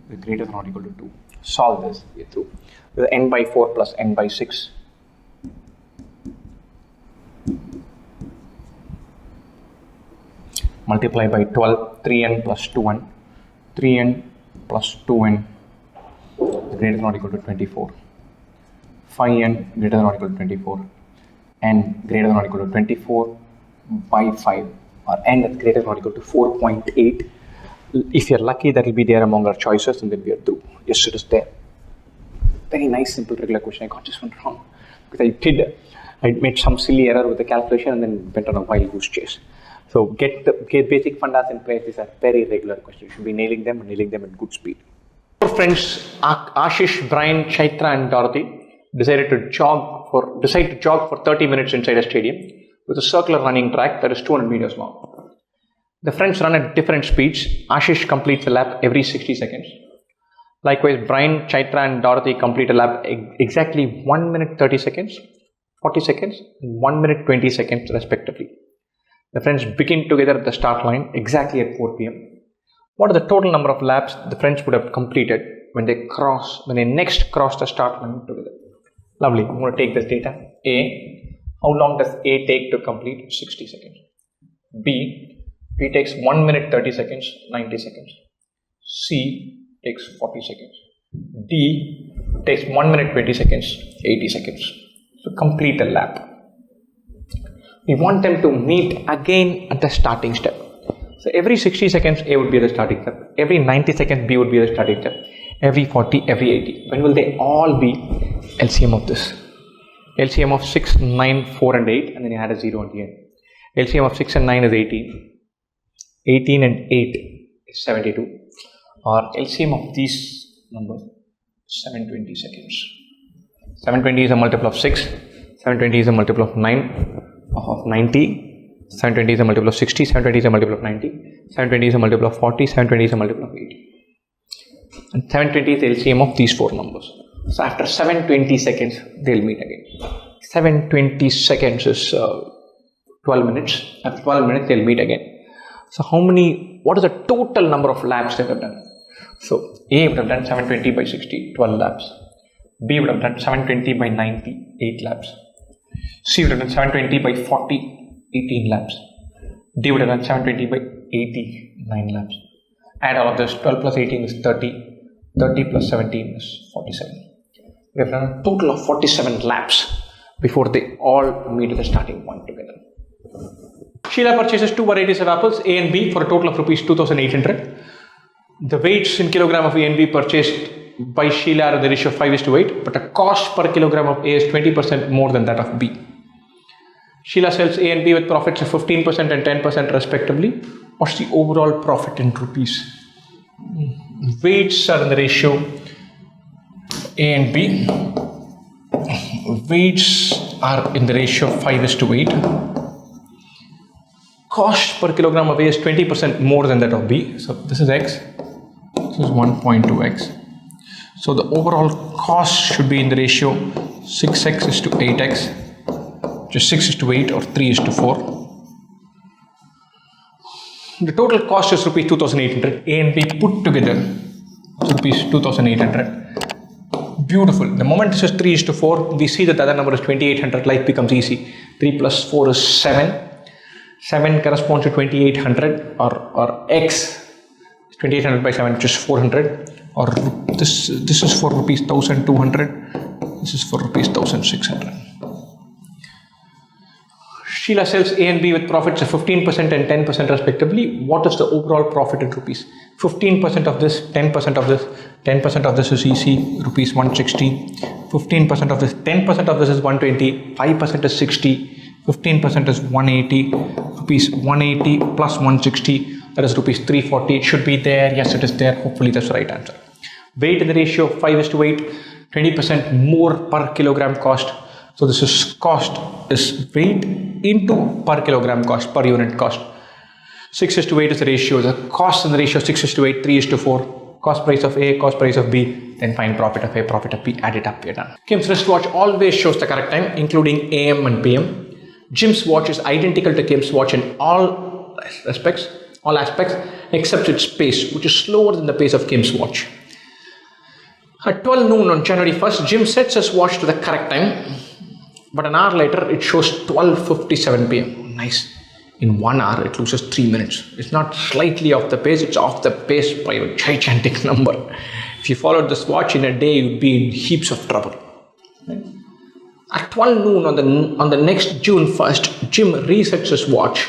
is greater than or equal to 2. Solve this, we're through. With n by 4 plus n by 6. Multiply by 12, 3n plus 2n. 3n plus 2n is greater than or equal to 24. 5n greater than or equal to 24. N greater than or equal to 24 by 5, or n is greater than or equal to 4.8. If you're lucky, that will be there among our choices, and then we are through. Yes, it is there. Very nice, simple, regular question. I got this one wrong because I made some silly error with the calculation and then went on a wild goose chase. So get basic fundas in place. These are very regular questions. You should be nailing them at good speed. Our friends Ashish, Brian, Chaitra, and Dorothy decided to jog for 30 minutes inside a stadium with a circular running track that is 200 meters long. The friends run at different speeds. Ashish completes a lap every 60 seconds. Likewise, Brian, Chaitra, and Dorothy complete a lap exactly 1 minute 30 seconds, 40 seconds, and 1 minute 20 seconds respectively. The friends begin together at the start line exactly at 4 p.m. What are the total number of laps the friends would have completed when they next cross the start line together? Lovely. I'm going to take this data. A, how long does A take to complete? 60 seconds. B takes 1 minute 30 seconds, 90 seconds. C takes 40 seconds. D takes 1 minute 20 seconds, 80 seconds. So complete the lap. We want them to meet again at the starting step. So every 60 seconds A would be the starting step. Every 90 seconds B would be the starting step. Every 40, every 80. When will they all be? LCM of this. LCM of 6, 9, 4 and 8, and then you add a 0 at the end. LCM of 6 and 9 is 18. 18 and 8 is 72. Or LCM of these numbers, 720 seconds. 720 is a multiple of 6. 720 is a multiple of 9. Of 90, 720 is a multiple of 60, 720 is a multiple of 90, 720 is a multiple of 40, 720 is a multiple of 80. And 720 is the LCM of these 4 numbers. So after 720 seconds, they'll meet again. 720 seconds is 12 minutes. After 12 minutes, they'll meet again. So what is the total number of laps they have done? So A would have done 720 by 60, 12 laps. B would have done 720 by 90, 8 laps. C would have done 720 by 40, 18 laps. D would have done 720 by 80, 9 laps. Add all of this, 12 plus 18 is 30, 30 plus 17 is 47. We have done a total of 47 laps before they all meet at the starting point together. Sheila purchases 2 varieties of apples, A and B, for a total of rupees 2,800. The weights in kilogram of A and B purchased by Sheila are in the ratio of 5:8, but the cost per kilogram of A is 20% more than that of B. Sheila sells A and B with profits of 15% and 10% respectively. What's the overall profit in rupees? Weights are in the ratio A and B. Weights are in the ratio of 5:8. Cost per kilogram of A is 20% more than that of B. So this is X. This is 1.2X. So the overall cost should be in the ratio 6x is to 8x, which is 6 is to 8 or 3 is to 4. The total cost is rupees 2,800. A and B put together is rupees 2,800. Beautiful. The moment this is 3:4, we see that the other number is 2800. Life becomes easy. 3 plus 4 is 7. 7 corresponds to 2800, or x 2800 by 7, which is 400. Or this is for rupees 1200. This is for rupees 1600. Sheila sells A and B with profits of 15% and 10% respectively. What is the overall profit in rupees? 15% of this, 10% of this, 10% of this is easy, rupees 160. 15% of this, 10% of this is 120, 5% is 60, 15% is 180, rupees 180 plus 160, that is rupees 340. It should be there. Yes, it is there. Hopefully that's the right answer. Weight in the ratio of 5:8, 20% more per kilogram cost. So this is cost is weight into per kilogram cost, per unit cost. 6:8 is the ratio. The cost in the ratio 6:8, 3:4. Cost price of A, cost price of B, then find profit of A, profit of B, add it up, we are done. Kim's wristwatch always shows the correct time, including AM and PM. Jim's watch is identical to Kim's watch in all aspects, except its pace, which is slower than the pace of Kim's watch. At 12 noon on January 1st, Jim sets his watch to the correct time, but an hour later it shows 12:57 PM. Nice. In 1 hour it loses 3 minutes. It's not slightly off the pace, it's off the pace by a gigantic number. If you followed this watch in a day, you'd be in heaps of trouble. At 12 noon on the next June 1st, Jim resets his watch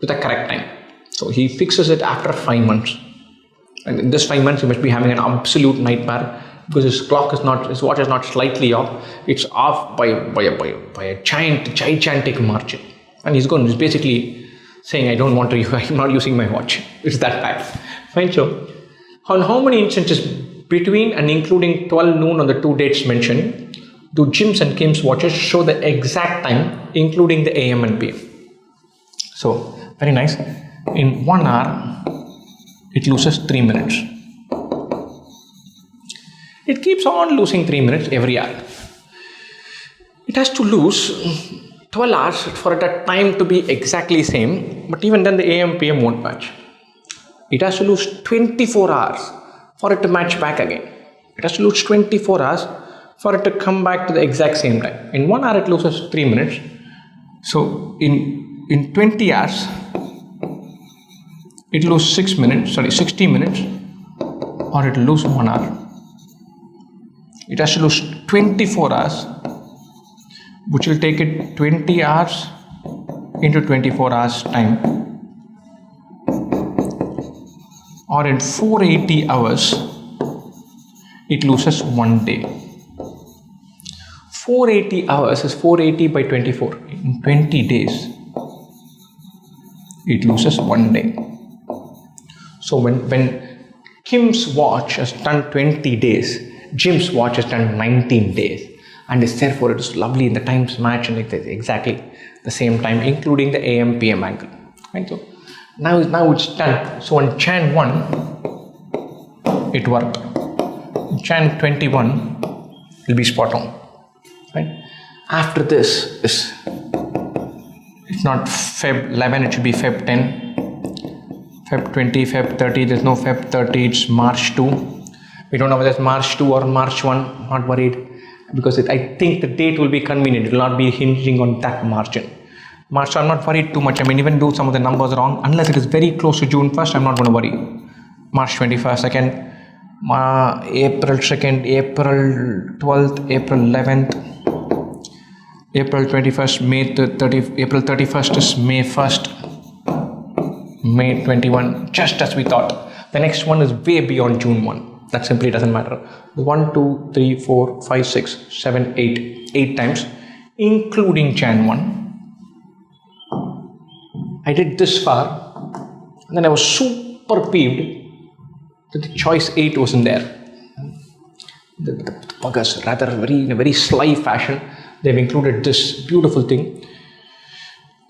to the correct time. So he fixes it after 5 months. And in this 5 months, he must be having an absolute nightmare, because his watch is not slightly off, it's off by a gigantic margin. And he's basically saying, I'm not using my watch. It's that bad. Fine. So on how many instances between and including 12 noon on the two dates mentioned do Jim's and Kim's watches show the exact time, including the AM and PM? So very nice. In 1 hour, it loses 3 minutes. It keeps on losing 3 minutes every hour. It has to lose 12 hours for that time to be exactly same, but even then the AM PM won't match. It has to lose 24 hours for it to match back again. It has to lose 24 hours for it to come back to the exact same time. In 1 hour it loses 3 minutes. So in 20 hours it loses 60 minutes, or it will lose 1 hour. It has to lose 24 hours, which will take it 20 hours into 24 hours time, or in 480 hours it loses 1 day. 480 hours is 480 by 24. In 20 days it loses 1 day. So when Kim's watch has done 20 days, Jim's watch has done 19 days, and therefore it is lovely in the times match and it's exactly the same time, including the AM PM angle. Right? So now it's done. So on Jan 1 it worked. Jan 21 will be spot on. Right? After this is, it's not Feb 11, it should be Feb 10, Feb 20, Feb 30. There's no Feb 30, it's March 2. We don't know whether it's March 2 or March 1, not worried, because I think the date will be convenient. It will not be hinging on that margin. March, so I'm not worried too much. I mean, even though some of the numbers are wrong, unless it is very close to June 1st, I'm not going to worry. March 21st, again, April 2nd, April 12th, April 11th, April 21st, April 31st is May 1st, May 21, just as we thought. The next one is way beyond June 1. That simply doesn't matter. 1, 2, 3, 4, 5, 6, 7, 8. 8 times, including Jan 1. I did this far, and then I was super peeved that the choice 8 wasn't there. The buggers, rather in a very sly fashion, they've included this beautiful thing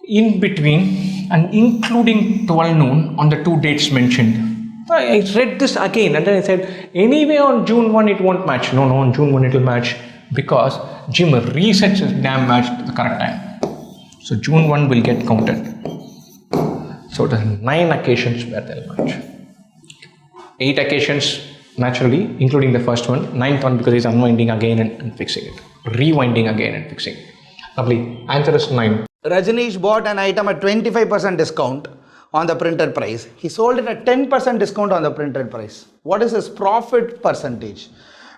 in between and including 12 noon on the two dates mentioned. I read this again and then I said, anyway on June 1 it won't match. No, on June 1 it will match, because Jim resets his damn match to the correct time. So June 1 will get counted. So there are 9 occasions where they'll match. 8 occasions naturally, including the first one. Ninth one because he's unwinding again and fixing it. Rewinding again and fixing it. Lovely. Answer is 9. Rajanish bought an item at 25% discount on the printed price. He sold it at 10% discount on the printed price. What is his profit percentage?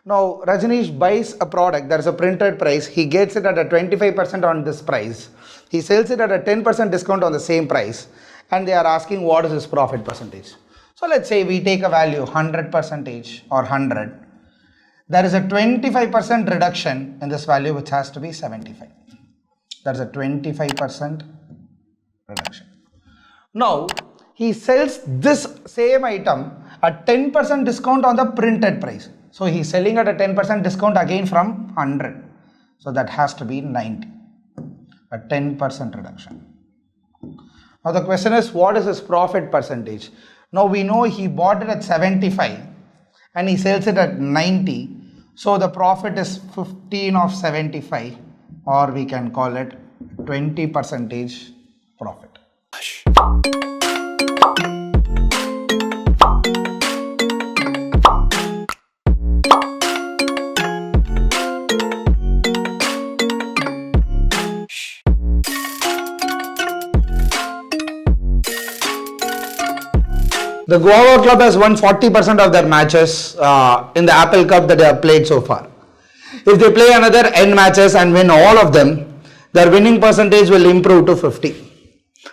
Now, Rajanish buys a product that is a printed price. He gets it at a 25% on this price. He sells it at a 10% discount on the same price. And they are asking what is his profit percentage. So let's say we take a value 100% or 100. There is a 25% reduction in this value which has to be 75. That's a 25% reduction. Now, he sells this same item at 10% discount on the printed price. So, he is selling at a 10% discount again from 100. So, that has to be 90. A 10% reduction. Now, the question is, what is his profit percentage? Now, we know he bought it at 75 and he sells it at 90. So, the profit is 15 of 75, or we can call it 20% profit. The Guava Club has won 40% of their matches in the Apple Cup that they have played so far. If they play another n matches and win all of them, their winning percentage will improve to 50.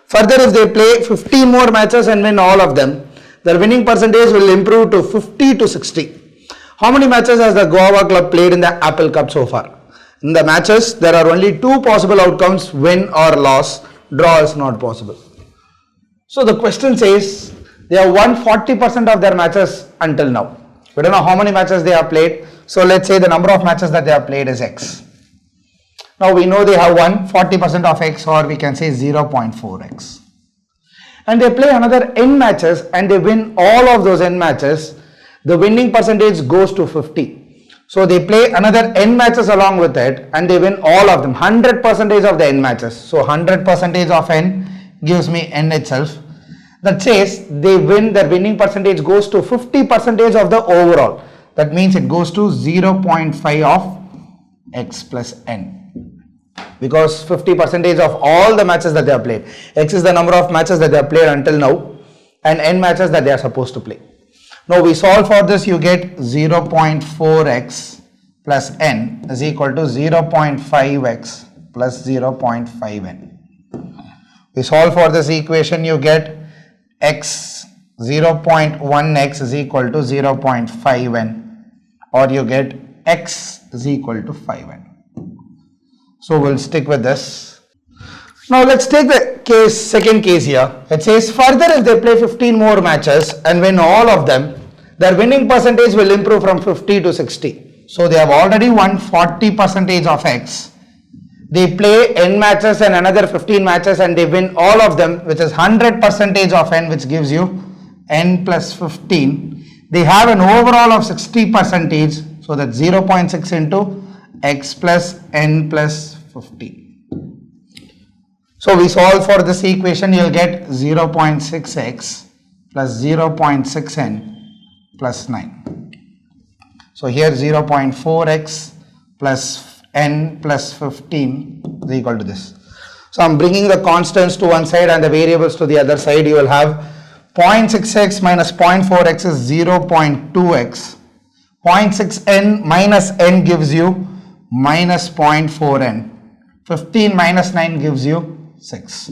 Further, if they play 50 more matches and win all of them, their winning percentage will improve to 50 to 60. How many matches has the Guava Club played in the Apple Cup so far? In the matches, there are only two possible outcomes, win or loss. Draw is not possible. So the question says, they have won 40% of their matches until now. We don't know how many matches they have played. So let's say the number of matches that they have played is X. Now we know they have won 40% of X, or we can say 0.4X. And they play another n matches and they win all of those n matches. The winning percentage goes to 50. So they play another n matches along with it and they win all of them, 100% of the n matches. So 100% of n gives me n itself. That says they win, their winning percentage goes to 50% of the overall. That means it goes to 0.5 of X plus n. Because 50% of all the matches that they have played. X is the number of matches that they have played until now and n matches that they are supposed to play. Now we solve for this, you get 0.4x plus n is equal to 0.5x plus 0.5n. We solve for this equation, you get x 0.1x is equal to 0.5n, or you get x is equal to 5n. So we'll stick with this. Now let's take the second case here. It says further, if they play 15 more matches and win all of them, their winning percentage will improve from 50 to 60. So they have already won 40% of X. They play n matches and another 15 matches and they win all of them, which is 100% of n, which gives you n plus 15. They have an overall of 60%, so that's 0.6 into x plus n plus 15. So we solve for this equation, you'll get 0.6x plus 0.6n plus 9. So here 0.4x plus n plus 15 is equal to this. So I'm bringing the constants to one side and the variables to the other side. You will have 0.6x minus 0.4x is 0.2x. 0.6n minus n gives you minus 0.4n. 15 minus 9 gives you 6.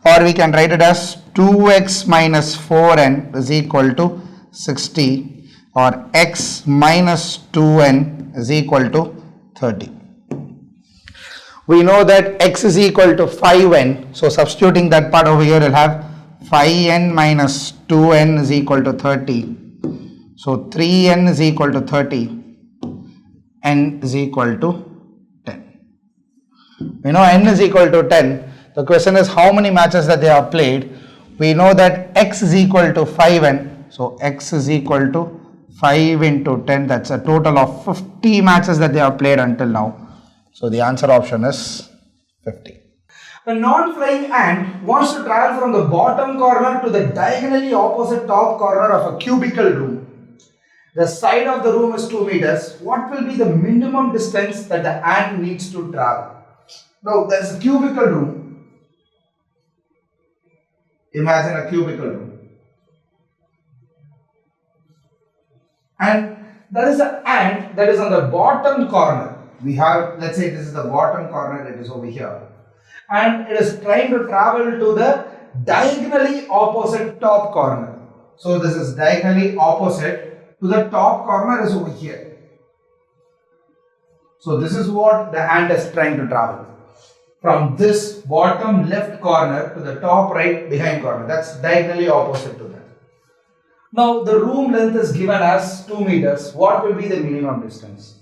Or we can write it as 2x minus 4n is equal to 60, or x minus 2n is equal to 30. We know that x is equal to 5n, so substituting that part over here, we'll have 5n minus 2n is equal to 30. So 3n is equal to 30, n is equal to 10. We know n is equal to 10. The question is how many matches that they have played. We know that x is equal to 5n, so x is equal to 5 into 10, that's a total of 50 matches that they have played until now. So the answer option is 50. A non-flying ant wants to travel from the bottom corner to the diagonally opposite top corner of a cubicle room. The side of the room is 2 meters. What will be the minimum distance that the ant needs to travel? Now, there is a cubicle room. Imagine a cubicle room. And there is an ant that is on the bottom corner. We have, let's say this is the bottom corner, it is over here. And it is trying to travel to the diagonally opposite top corner. So this is diagonally opposite to the top corner is over here. So this is what the ant is trying to travel. From this bottom left corner to the top right behind corner. That's diagonally opposite to that. Now the room length is given as 2 meters. What will be the minimum distance?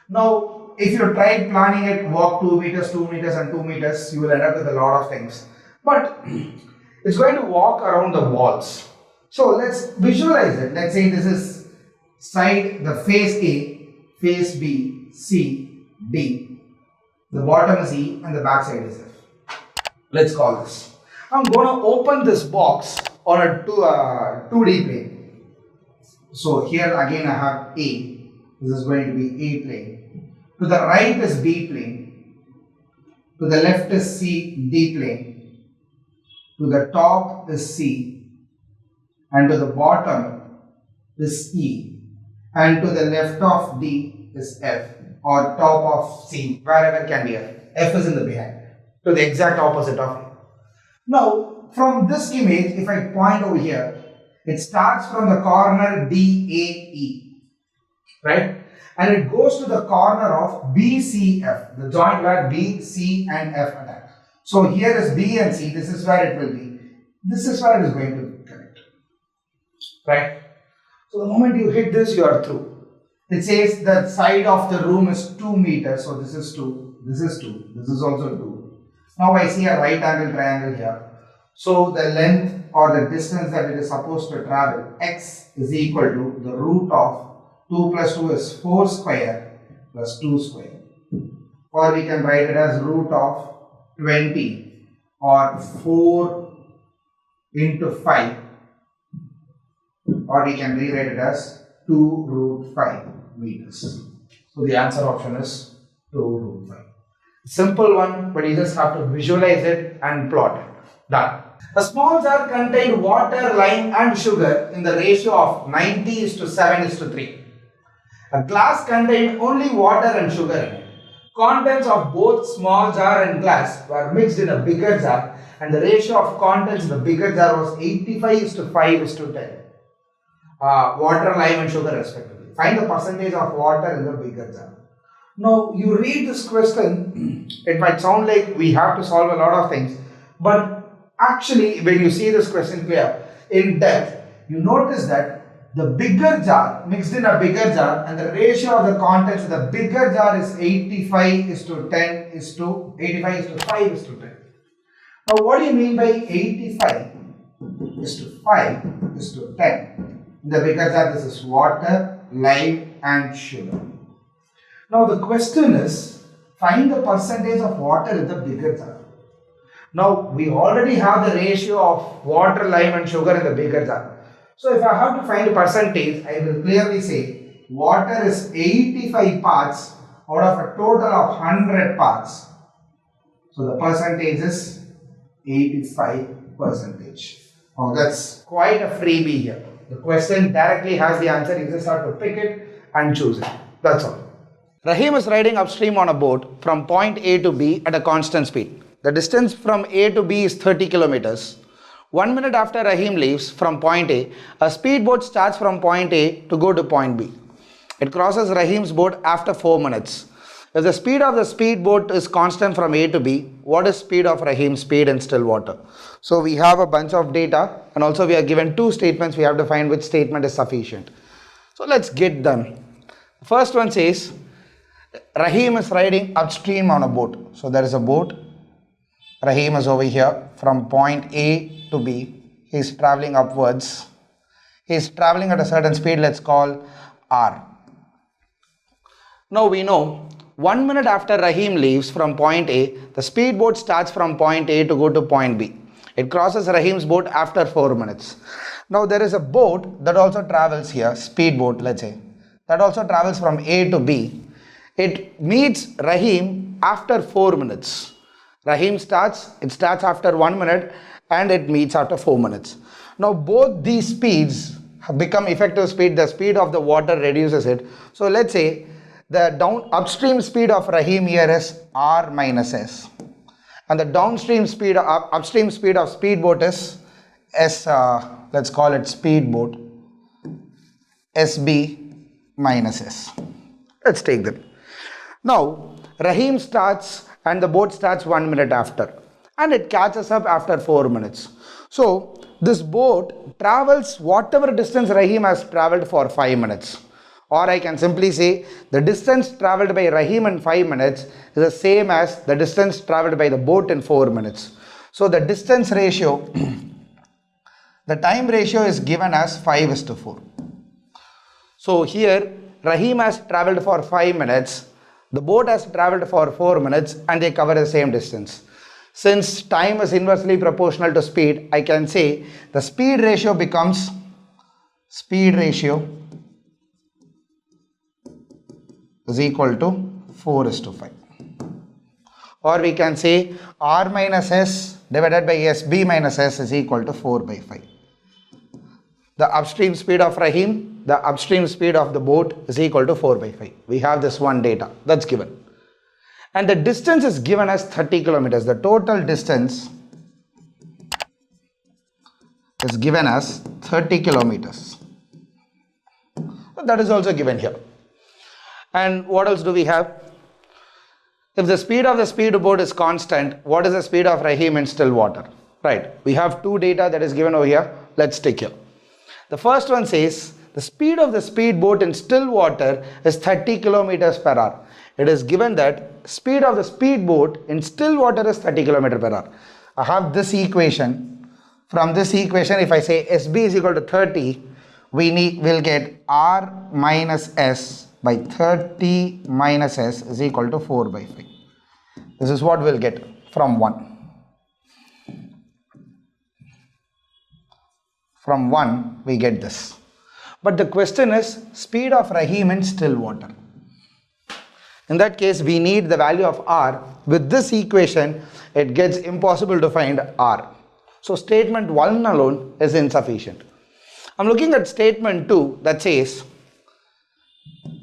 Now if you try planning it, walk 2 meters, 2 meters and 2 meters, you will end up with a lot of things. But it's going to walk around the walls. So let's visualize it. Let's say this is side, the face A, face B, C, D. The bottom is E and the back side is F. Let's call this. I'm going to open this box on a 2D plane. So here again I have A. This is going to be A plane. To the right is B plane. To the left is C, D plane. To the top is C. And to the bottom is E. And to the left of D is F. Or top of C, wherever can be F. F is in the behind. To the exact opposite of it. Now, from this image, if I point over here, it starts from the corner DAE, right? And it goes to the corner of BCF, the joint where B, C and F attack. So here is B and C, this is where it will be. This is where it is going to connect, right? So the moment you hit this, you are through. It says the side of the room is 2 meters, so this is 2, this is 2, this is also 2. Now I see a right angle triangle here. So the length or the distance that it is supposed to travel, x is equal to the root of 2 plus 2 is 4 square plus 2 square. Or we can write it as root of 20 or 4 into 5. Or we can rewrite it as 2 root 5 meters. So the answer option is 2 root 5. Simple one, but you just have to visualize it and plot it. Done. A small jar contained water, lime and sugar in the ratio of 90:7:3. A glass contained only water and sugar in it. Contents of both small jar and glass were mixed in a bigger jar and the ratio of contents in the bigger jar was 85:5:10. Water, lime and sugar respectively. Find the percentage of water in the bigger jar. Now you read this question, it might sound like we have to solve a lot of things, but actually when you see this question clear in depth, you notice that the bigger jar mixed in a bigger jar and the ratio of the contents in the bigger jar is 85:5:10. Now what do you mean by 85:5:10? In the bigger jar this is water, lime and sugar. Now the question is, find the percentage of water in the bigger jar. Now we already have the ratio of water, lime and sugar in the bigger jar. So if I have to find a percentage, I will clearly say water is 85 parts out of a total of 100 parts. So the percentage is 85%. Now that's quite a freebie here. The question directly has the answer, you just have to pick it and choose it. That's all. Rahim is riding upstream on a boat from point A to B at a constant speed. The distance from A to B is 30 kilometers. 1 minute after Rahim leaves from point A, a speedboat starts from point A to go to point B. It crosses Rahim's boat after 4 minutes. If the speed of the speedboat is constant from A to B, what is speed of Rahim's speed in still water? So we have a bunch of data and also we are given 2 statements. We have to find which statement is sufficient. So let's get done. The first one says Rahim is riding upstream on a boat. So there is a boat. Rahim is over here from point A to B. He is traveling upwards. He is traveling at a certain speed. Let's call R. Now we know 1 minute after Rahim leaves from point A, the speedboat starts from point A to go to point B. It crosses Rahim's boat after 4 minutes. Now there is a boat that also travels here, speedboat let's say. that also travels from A to B. It meets Rahim after 4 minutes. Rahim starts after 1 minute and it meets after 4 minutes. Now both these speeds have become effective speed. The speed of the water reduces it. So let's say the upstream speed of Rahim here is R minus S. And the upstream speed of speedboat is S, let's call it speedboat, SB minus S. Let's take them. Now Rahim starts and the boat starts 1 minute after and it catches up after 4 minutes. So this boat travels whatever distance Rahim has traveled for 5 minutes. Or I can simply say the distance traveled by Rahim in 5 minutes is the same as the distance traveled by the boat in 4 minutes. So the distance ratio, the time ratio is given as 5:4. So here Rahim has traveled for 5 minutes, the boat has traveled for 4 minutes and they cover the same distance. Since time is inversely proportional to speed, I can say the speed ratio becomes speed ratio is equal to 4:5. Or we can say R minus S divided by SB minus S is equal to 4/5. The upstream speed of Rahim, the upstream speed of the boat is equal to 4/5. We have this one data that's given. And the distance is given as 30 kilometers. The total distance is given as 30 kilometers. That is also given here. And what else do we have? If the speed of the speedboat is constant, what is the speed of Rahim in still water? Right, we have two data that is given over here. Let's take here. The first one says the speed of the speedboat in still water is 30 kilometers per hour. It is given that speed of the speedboat in still water is 30 kilometers per hour. I have this equation. From this equation, if I say SB is equal to 30, we'll get R minus S by 30 minus S is equal to 4/5. This is what we'll get from 1. From 1 we get this. But the question is speed of Rahim in still water. In that case we need the value of R. With this equation it gets impossible to find R. So statement 1 alone is insufficient. I'm looking at statement 2 that says,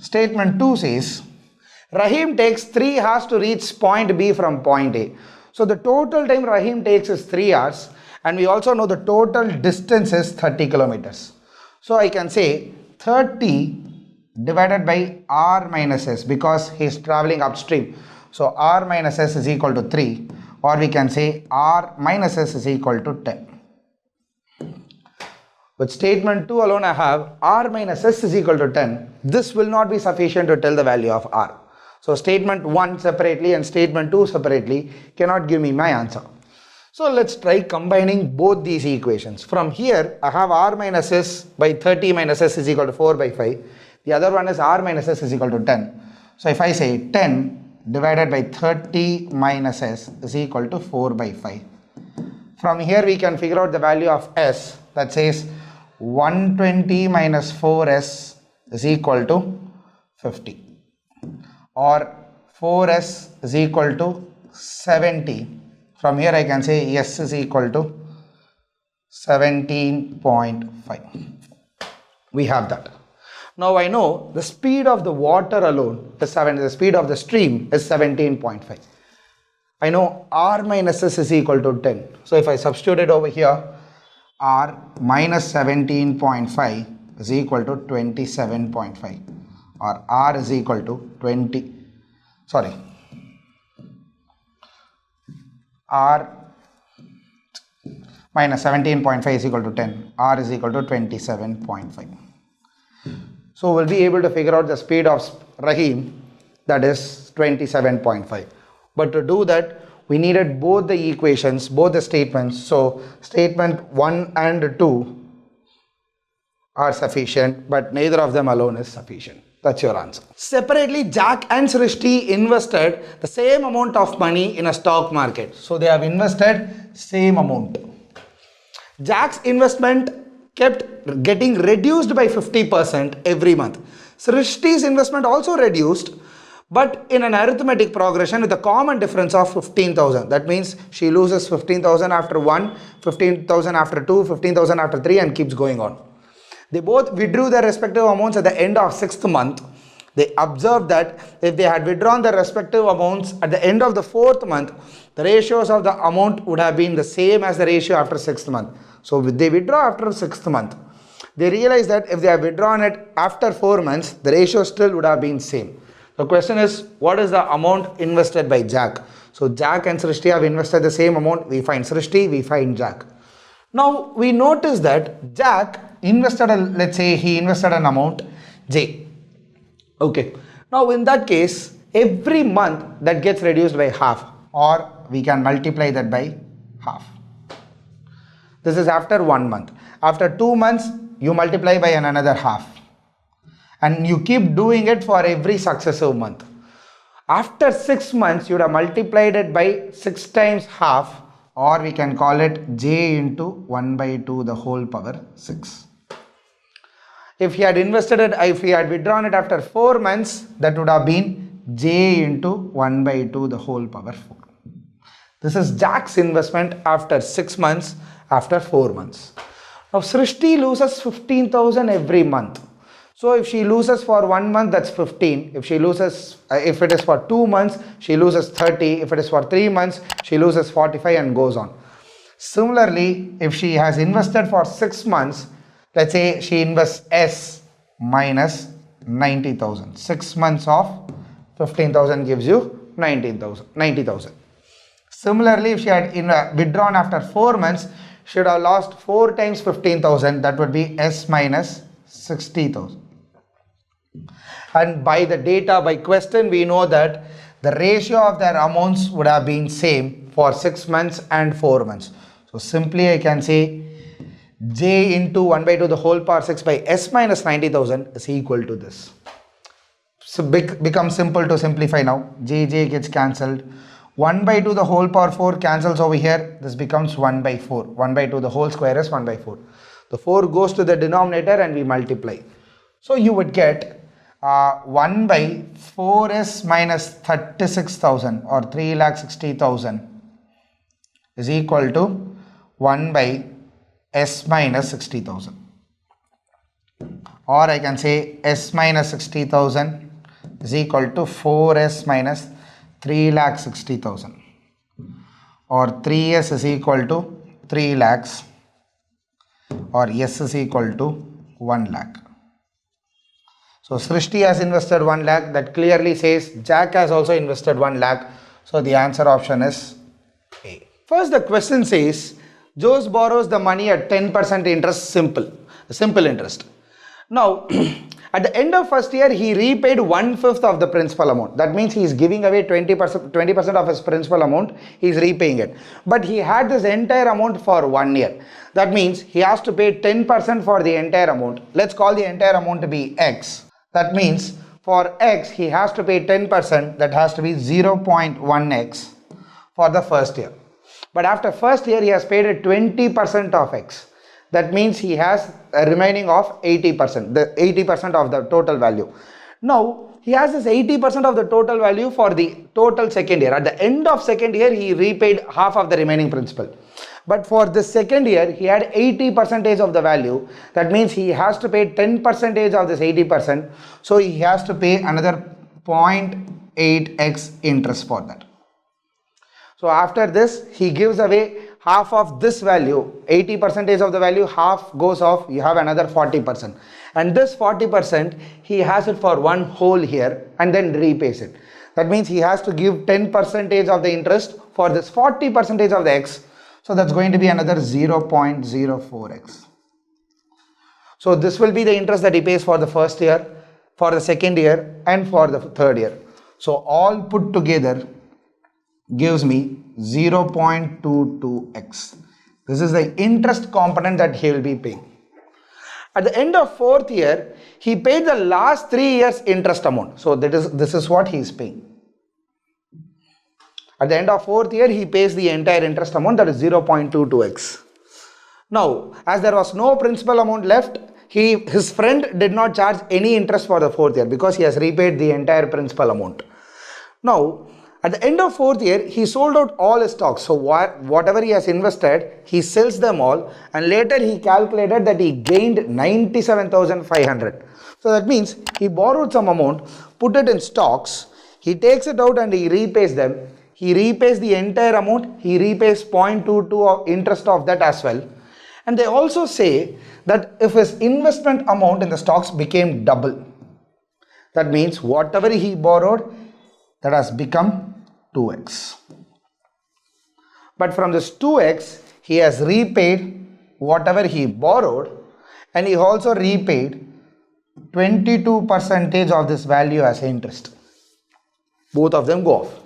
statement 2 says Rahim takes 3 hours to reach point B from point A. So the total time Rahim takes is 3 hours and we also know the total distance is 30 kilometers. So I can say 30 divided by R minus S because he is traveling upstream. So R minus S is equal to 3, or we can say R minus S is equal to 10. With statement 2 alone I have R minus S is equal to 10. This will not be sufficient to tell the value of R. So statement 1 separately and statement 2 separately cannot give me my answer. So let's try combining both these equations. From here I have R minus S by 30 minus S is equal to 4/5. The other one is R minus S is equal to 10. So if I say 10 divided by 30 minus S is equal to 4/5. From here we can figure out the value of S, that says 120 minus 4S is equal to 50, or 4S is equal to 70. From here I can say S is equal to 17.5. We have that. Now I know the speed of the water alone is the speed of the stream is 17.5. I know R minus S is equal to 10. So if I substitute it over here, R minus 17.5 is equal to 27.5, or R is equal to R minus 17.5 is equal to 10, R is equal to 27.5. So we'll be able to figure out the speed of Rahim, that is 27.5. But to do that we needed both the equations, both the statements. So statement 1 and 2 are sufficient, but neither of them alone is sufficient. That's your answer. Separately, Jack and Srishti invested the same amount of money in a stock market. So they have invested same amount. Jack's investment kept getting reduced by 50% every month. Srishti's investment also reduced, but in an arithmetic progression with a common difference of 15,000. That means she loses 15,000 after 1, 15,000 after 2, 15,000 after 3 and keeps going on. They both withdrew their respective amounts at the end of 6th month. They observed that if they had withdrawn their respective amounts at the end of the 4th month, the ratios of the amount would have been the same as the ratio after 6th month. So they withdraw after 6th month. They realized that if they have withdrawn it after 4 months, the ratio still would have been same. The question is, what is the amount invested by Jack? So Jack and Srishti have invested the same amount. We find Srishti, we find Jack. Now we notice that Jack invested, let's say he invested an amount J. Okay. Now in that case, every month that gets reduced by half, or we can multiply that by half. This is after 1 month. After 2 months, you multiply by another half. And you keep doing it for every successive month. After 6 months, you would have multiplied it by 6 times half, or we can call it j into 1 by 2 the whole power 6. If he had invested it, if he had withdrawn it after 4 months, that would have been j into 1 by 2 the whole power 4. This is Jack's investment after 6 months, after 4 months. Now Srishti loses 15,000 every month. So if she loses for 1 month, that's 15. If she loses, if it is for 2 months, she loses 30. If it is for 3 months, she loses 45 and goes on. Similarly, if she has invested for 6 months, let's say she invests S minus 90,000. 6 months of 15,000 gives you 90,000. Similarly, if she had withdrawn after 4 months, she would have lost 4 times 15,000. That would be S minus 60,000. And by the data, by question, we know that the ratio of their amounts would have been same for 6 months and 4 months. So simply I can say j into 1 by 2 the whole power 6 by S minus 90,000 is equal to this. So becomes simple to simplify now. J gets cancelled. 1 by 2 the whole power 4 cancels over here. This becomes 1 by 4. 1 by 2 the whole square is 1 by 4. The 4 goes to the denominator and we multiply. So you would get 1 by 4s minus 36,000 or 3,60,000 is equal to 1 by s minus 60,000. Or I can say s minus 60,000 is equal to 4s minus 3,60,000. Or 3s is equal to 3 lakhs. Or S is equal to 1 lakh. So Srishti has invested 1 lakh. That clearly says Jack has also invested 1 lakh. So the answer option is A. First the question says Jose borrows the money at 10% interest, simple interest. Now at the end of first year he repaid 1/5 of the principal amount. That means he is giving away 20% of his principal amount. He is repaying it. But he had this entire amount for 1 year. That means he has to pay 10% for the entire amount. Let's call the entire amount to be X. That means for X he has to pay 10%. That has to be 0.1x for the first year. But after first year he has paid 20% of X. That means he has a remaining of 80%, the 80% of the total value. Now he has this 80% of the total value for the total second year. At the end of second year he repaid half of the remaining principal. But for the second year he had 80% of the value. That means he has to pay 10% of this 80%. So he has to pay another 0.8x interest for that. So after this he gives away half of this value, 80% of the value, half goes off, you have another 40%. And this 40% he has it for one whole year and then repays it. That means he has to give 10% of the interest for this 40% of the X. So that's going to be another 0.04x. So this will be the interest that he pays for the first year, for the second year and for the third year. So all put together gives me 0.22x. This is the interest component that he will be paying. At the end of fourth year, he paid the last 3 years interest amount. So this is what he is paying. At the end of fourth year, he pays the entire interest amount, that is 0.22x. Now, as there was no principal amount left, his friend did not charge any interest for the 4th year because he has repaid the entire principal amount. Now, at the end of 4th year, he sold out all his stocks. So whatever he has invested, he sells them all, and later he calculated that he gained 97,500. So that means he borrowed some amount, put it in stocks, he takes it out and he repays them. He repays the entire amount, he repays 0.22 of interest of that as well. And they also say that if his investment amount in the stocks became double, that means whatever he borrowed, that has become 2x. But from this 2x, he has repaid whatever he borrowed, and he also repaid 22% of this value as interest. Both of them go off.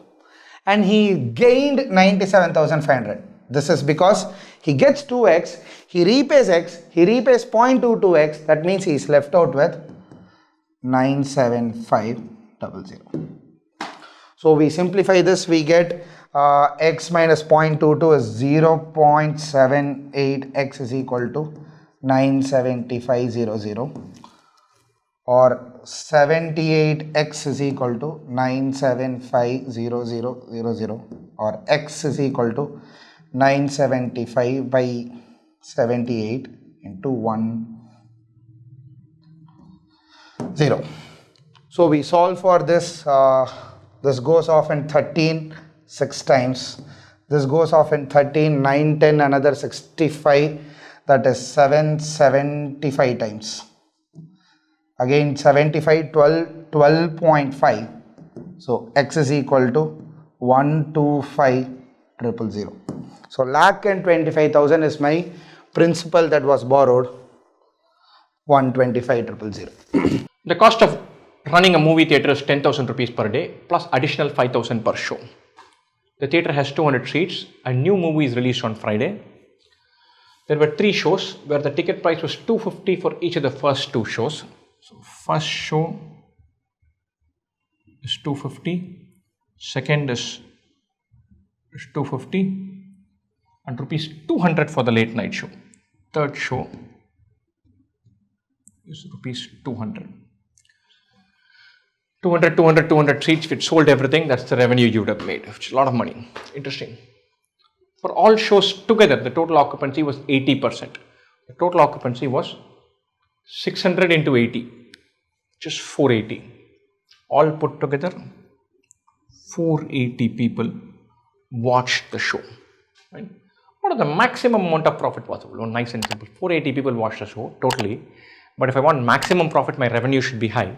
And he gained 97,500. This is because he gets 2x, he repays x, he repays 0.22x, that means he is left out with 97500. So we simplify this, we get x minus 0.22 is 0.78, x is equal to 97500, or 78x is equal to 9750000, or x is equal to 975 by 78 into 1 0. So we solve for this. This goes off in 13 6 times. This goes off in 13 9 10 another 65, that is 775 times. Again 75 12.5. So x is equal to 125,000. So 1,25,000 is my principal that was borrowed, 125,000. The cost of running a movie theatre is 10,000 rupees per day plus additional 5,000 per show. The theatre has 200 seats. A new movie is released on Friday. There were 3 shows where the ticket price was 250 for each of the first 2 shows. So first show is 250, second is 250, and rupees 200 for the late night show. Third show is rupees 200. 200 seats, if it sold everything, that's the revenue you would have made, which is a lot of money. Interesting. For all shows together, the total occupancy was 80%. The total occupancy was 600 into 80, just 480. All put together, 480 people watched the show. Right? What is the maximum amount of profit possible? Oh, nice and simple. 480 people watched the show totally. But if I want maximum profit, my revenue should be high.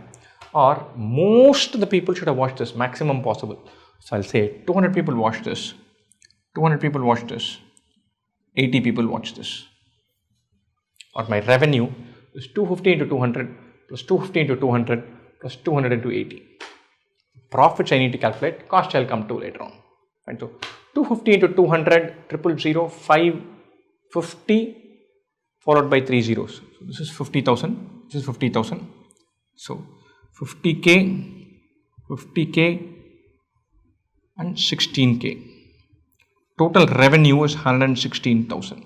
Or most of the people should have watched this, maximum possible. So I'll say 200 people watched this, 200 people watched this, 80 people watched this. Or my revenue is 250 into 200 plus 250 into 200 plus 200 into 80. Profits I need to calculate, cost I'll come to later on. Right? So 250 into 200, 000, 550 followed by 3 zeros. So this is 50,000, this is 50,000. So 50k, 50k and 16k. Total revenue is 116,000.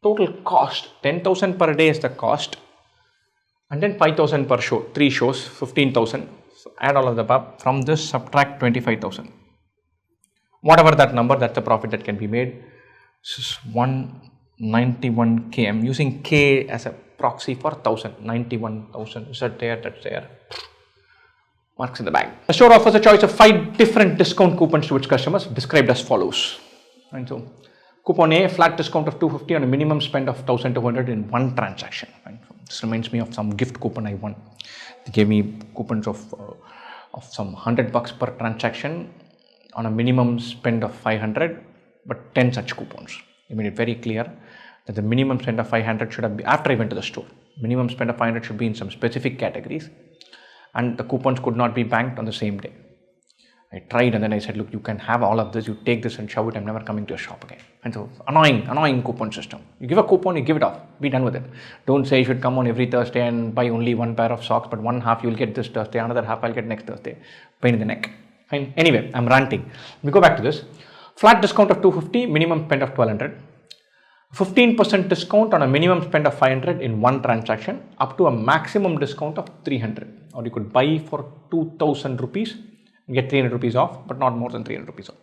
Total cost, 10,000 per day is the cost, and then 5,000 per show, 3 shows, 15,000. So add all of the above. From this subtract 25,000. Whatever that number, that's the profit that can be made. This is 191k. I'm using k as a proxy for 1,000. 91,000. Is that there? That's there. Marks in the bag. The store offers a choice of 5 different discount coupons to its customers, described as follows. And so, coupon A, flat discount of 250 on a minimum spend of 1,200 in one transaction. Right? This reminds me of some gift coupon I won. They gave me coupons of some $100 per transaction on a minimum spend of 500, but 10 such coupons. They made it very clear that the minimum spend of 500 should have been, after I went to the store, minimum spend of 500 should be in some specific categories, and the coupons could not be banked on the same day. I tried, and then I said, look, you can have all of this, you take this and shove it, I'm never coming to your shop again. And so, annoying coupon system. You give a coupon, you give it off, be done with it. Don't say you should come on every Thursday and buy only 1 pair of socks, but one half you'll get this Thursday, another half I'll get next Thursday. Pain in the neck. Fine. Anyway, I'm ranting. We go back to this. Flat discount of 250, minimum spend of 1,200. 15% discount on a minimum spend of 500 in one transaction up to a maximum discount of 300. Or you could buy for 2000 rupees and get 300 rupees off, but not more than 300 rupees off.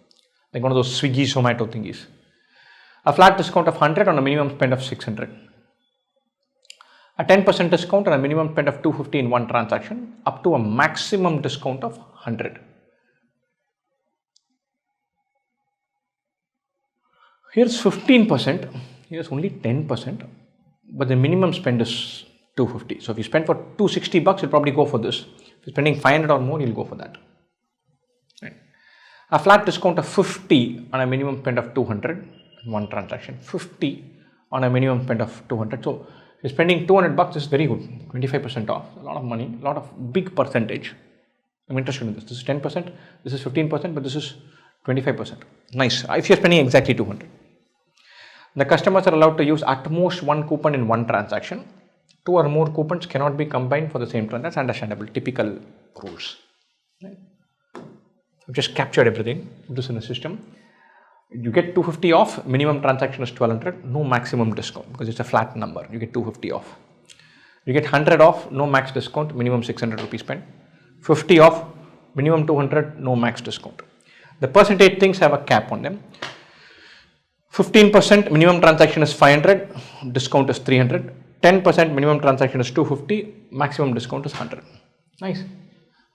Like one of those Swiggy, Zomato thingies. A flat discount of 100 on a minimum spend of 600. A 10% discount on a minimum spend of 250 in one transaction up to a maximum discount of 100. Here's 15%, here's only 10%, but the minimum spend is 250. So if you spend for 260 bucks, you'll probably go for this. If you're spending 500 or more, you'll go for that. Right. A flat discount of 50 on a minimum spend of 200 in one transaction. 50 on a minimum spend of 200. So if you're spending 200 bucks, this is very good. 25% off, a lot of money, a lot of big percentage. I'm interested in this. This is 10%, this is 15%, but this is 25%. Nice. If you're spending exactly 200. The customers are allowed to use at most one coupon in one transaction. Two or more coupons cannot be combined for the same transaction. That's understandable. Typical rules. Right? I've just captured everything. Put this in the system. You get 250 off. Minimum transaction is 1200. No maximum discount because it's a flat number. You get 250 off. You get 100 off. No max discount. Minimum 600 rupees spent. 50 off. Minimum 200. No max discount. The percentage things have a cap on them. 15% minimum transaction is 500, discount is 300. 10% minimum transaction is 250, maximum discount is 100. Nice.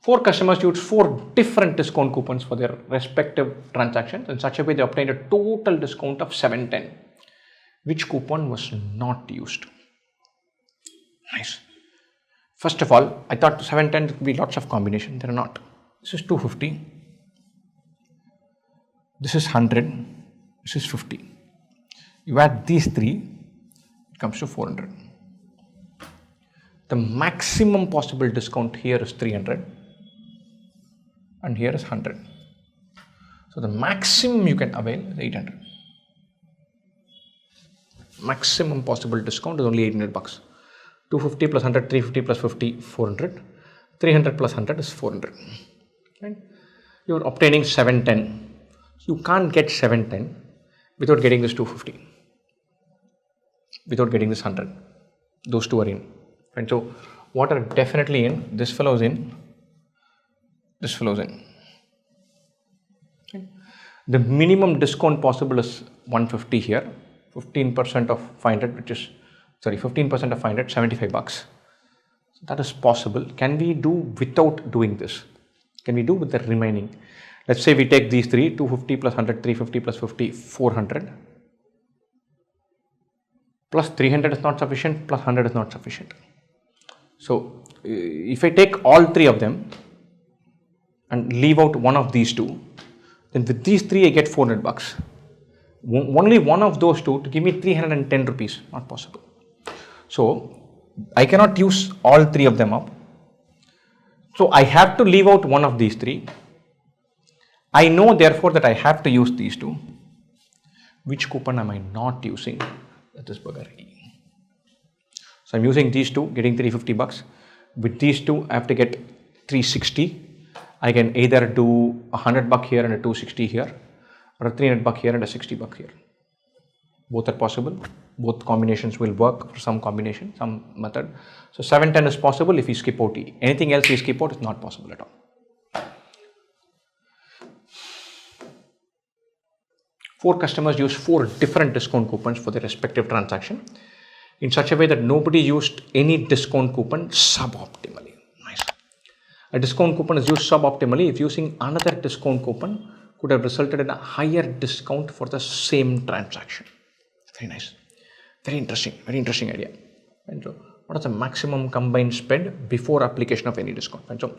4 customers used 4 different discount coupons for their respective transactions. In such a way, they obtained a total discount of 710. Which coupon was not used? Nice. First of all, I thought 710 would be lots of combination. There are not. This is 250. This is 100. This is 50. You add these 3, it comes to 400. The maximum possible discount here is 300 and here is 100. So the maximum you can avail is 800. Maximum possible discount is only 800 bucks. 250 plus 100, 350 plus 50, 400. 300 plus 100 is 400. Right? You are obtaining 710. You can't get 710 without getting this 250, without getting this 100. Those two are in. And so what are definitely in? This fellow is in, this fellow is in. Okay. The minimum discount possible is 150 here, 15% of 500, which is, 15% of 500, 75 bucks. So that is possible. Can we do without doing this? Can we do with the remaining? Let's say we take these 3, 250 plus 100, 350 plus 50, 400. Plus 300 is not sufficient, plus 100 is not sufficient. So, if I take all 3 of them and leave out one of these 2, then with these 3 I get 400 bucks. Only one of those 2 to give me 310 rupees, not possible. So, I cannot use all 3 of them up. So, I have to leave out one of these 3. I know therefore that I have to use these 2. Which coupon am I not using? That is bugger E. So I'm using these 2, getting 350 bucks. With these 2, I have to get 360. I can either do 100 buck here and a 260 here, or a 300 buck here and a 60 buck here. Both are possible. Both combinations will work for some combination, some method. So 710 is possible if we skip out E. Anything else we skip out is not possible at all. 4 customers used 4 different discount coupons for their respective transaction in such a way that nobody used any discount coupon suboptimally. Nice. A discount coupon is used suboptimally if using another discount coupon could have resulted in a higher discount for the same transaction. Very nice. Very interesting idea. And so, what is the maximum combined spend before application of any discount? And so,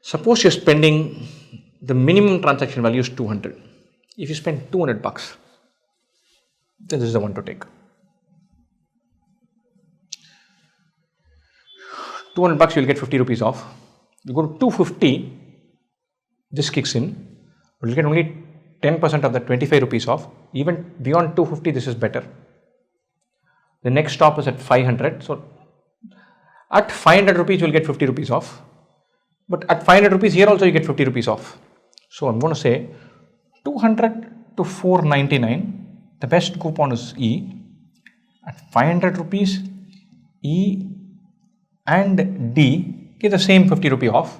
suppose you're spending, the minimum transaction value is 200. If you spend 200 bucks, then this is the one to take. 200 bucks, you'll get 50 rupees off. You go to 250, this kicks in, but you'll get only 10% of the 25 rupees off. Even beyond 250, this is better. The next stop is at 500. So at 500 rupees, you'll get 50 rupees off. But at 500 rupees, here also you get 50 rupees off. So I'm going to say 200 to 499, the best coupon is E. At 500 rupees, E and D give the same 50 rupee off.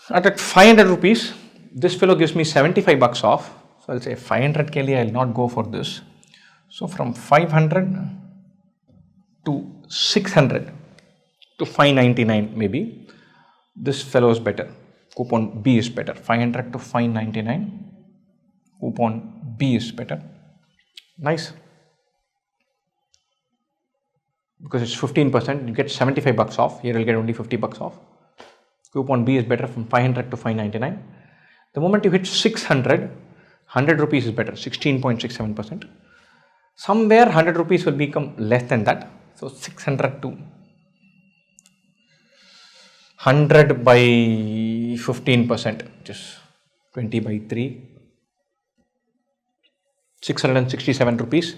At 500 rupees, this fellow gives me 75 bucks off. So I'll say 500 K, I'll not go for this. So from 500 to 600 to 599 maybe, this fellow is better. Coupon B is better. 500 to 599, coupon B is better. Nice. Because it's 15%, you get 75 bucks off. Here you'll get only 50 bucks off. Coupon B is better from 500 to 599. The moment you hit 600, 100 rupees is better, 16.67%. Somewhere 100 rupees will become less than that. So 600 to 100 by 15%, which is 20 by 3, 667 rupees.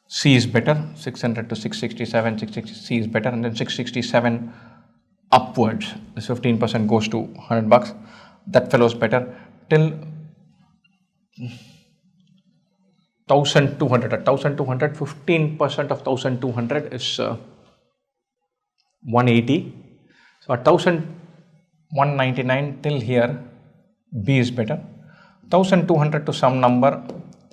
C is better, 600 to 667, 660, C is better, and then 667 upwards, this 15% goes to 100 bucks. That fellow is better till 1200. At 1200, 15% of 1200 is 180. So at 1199 till here, B is better. 1200 to some number,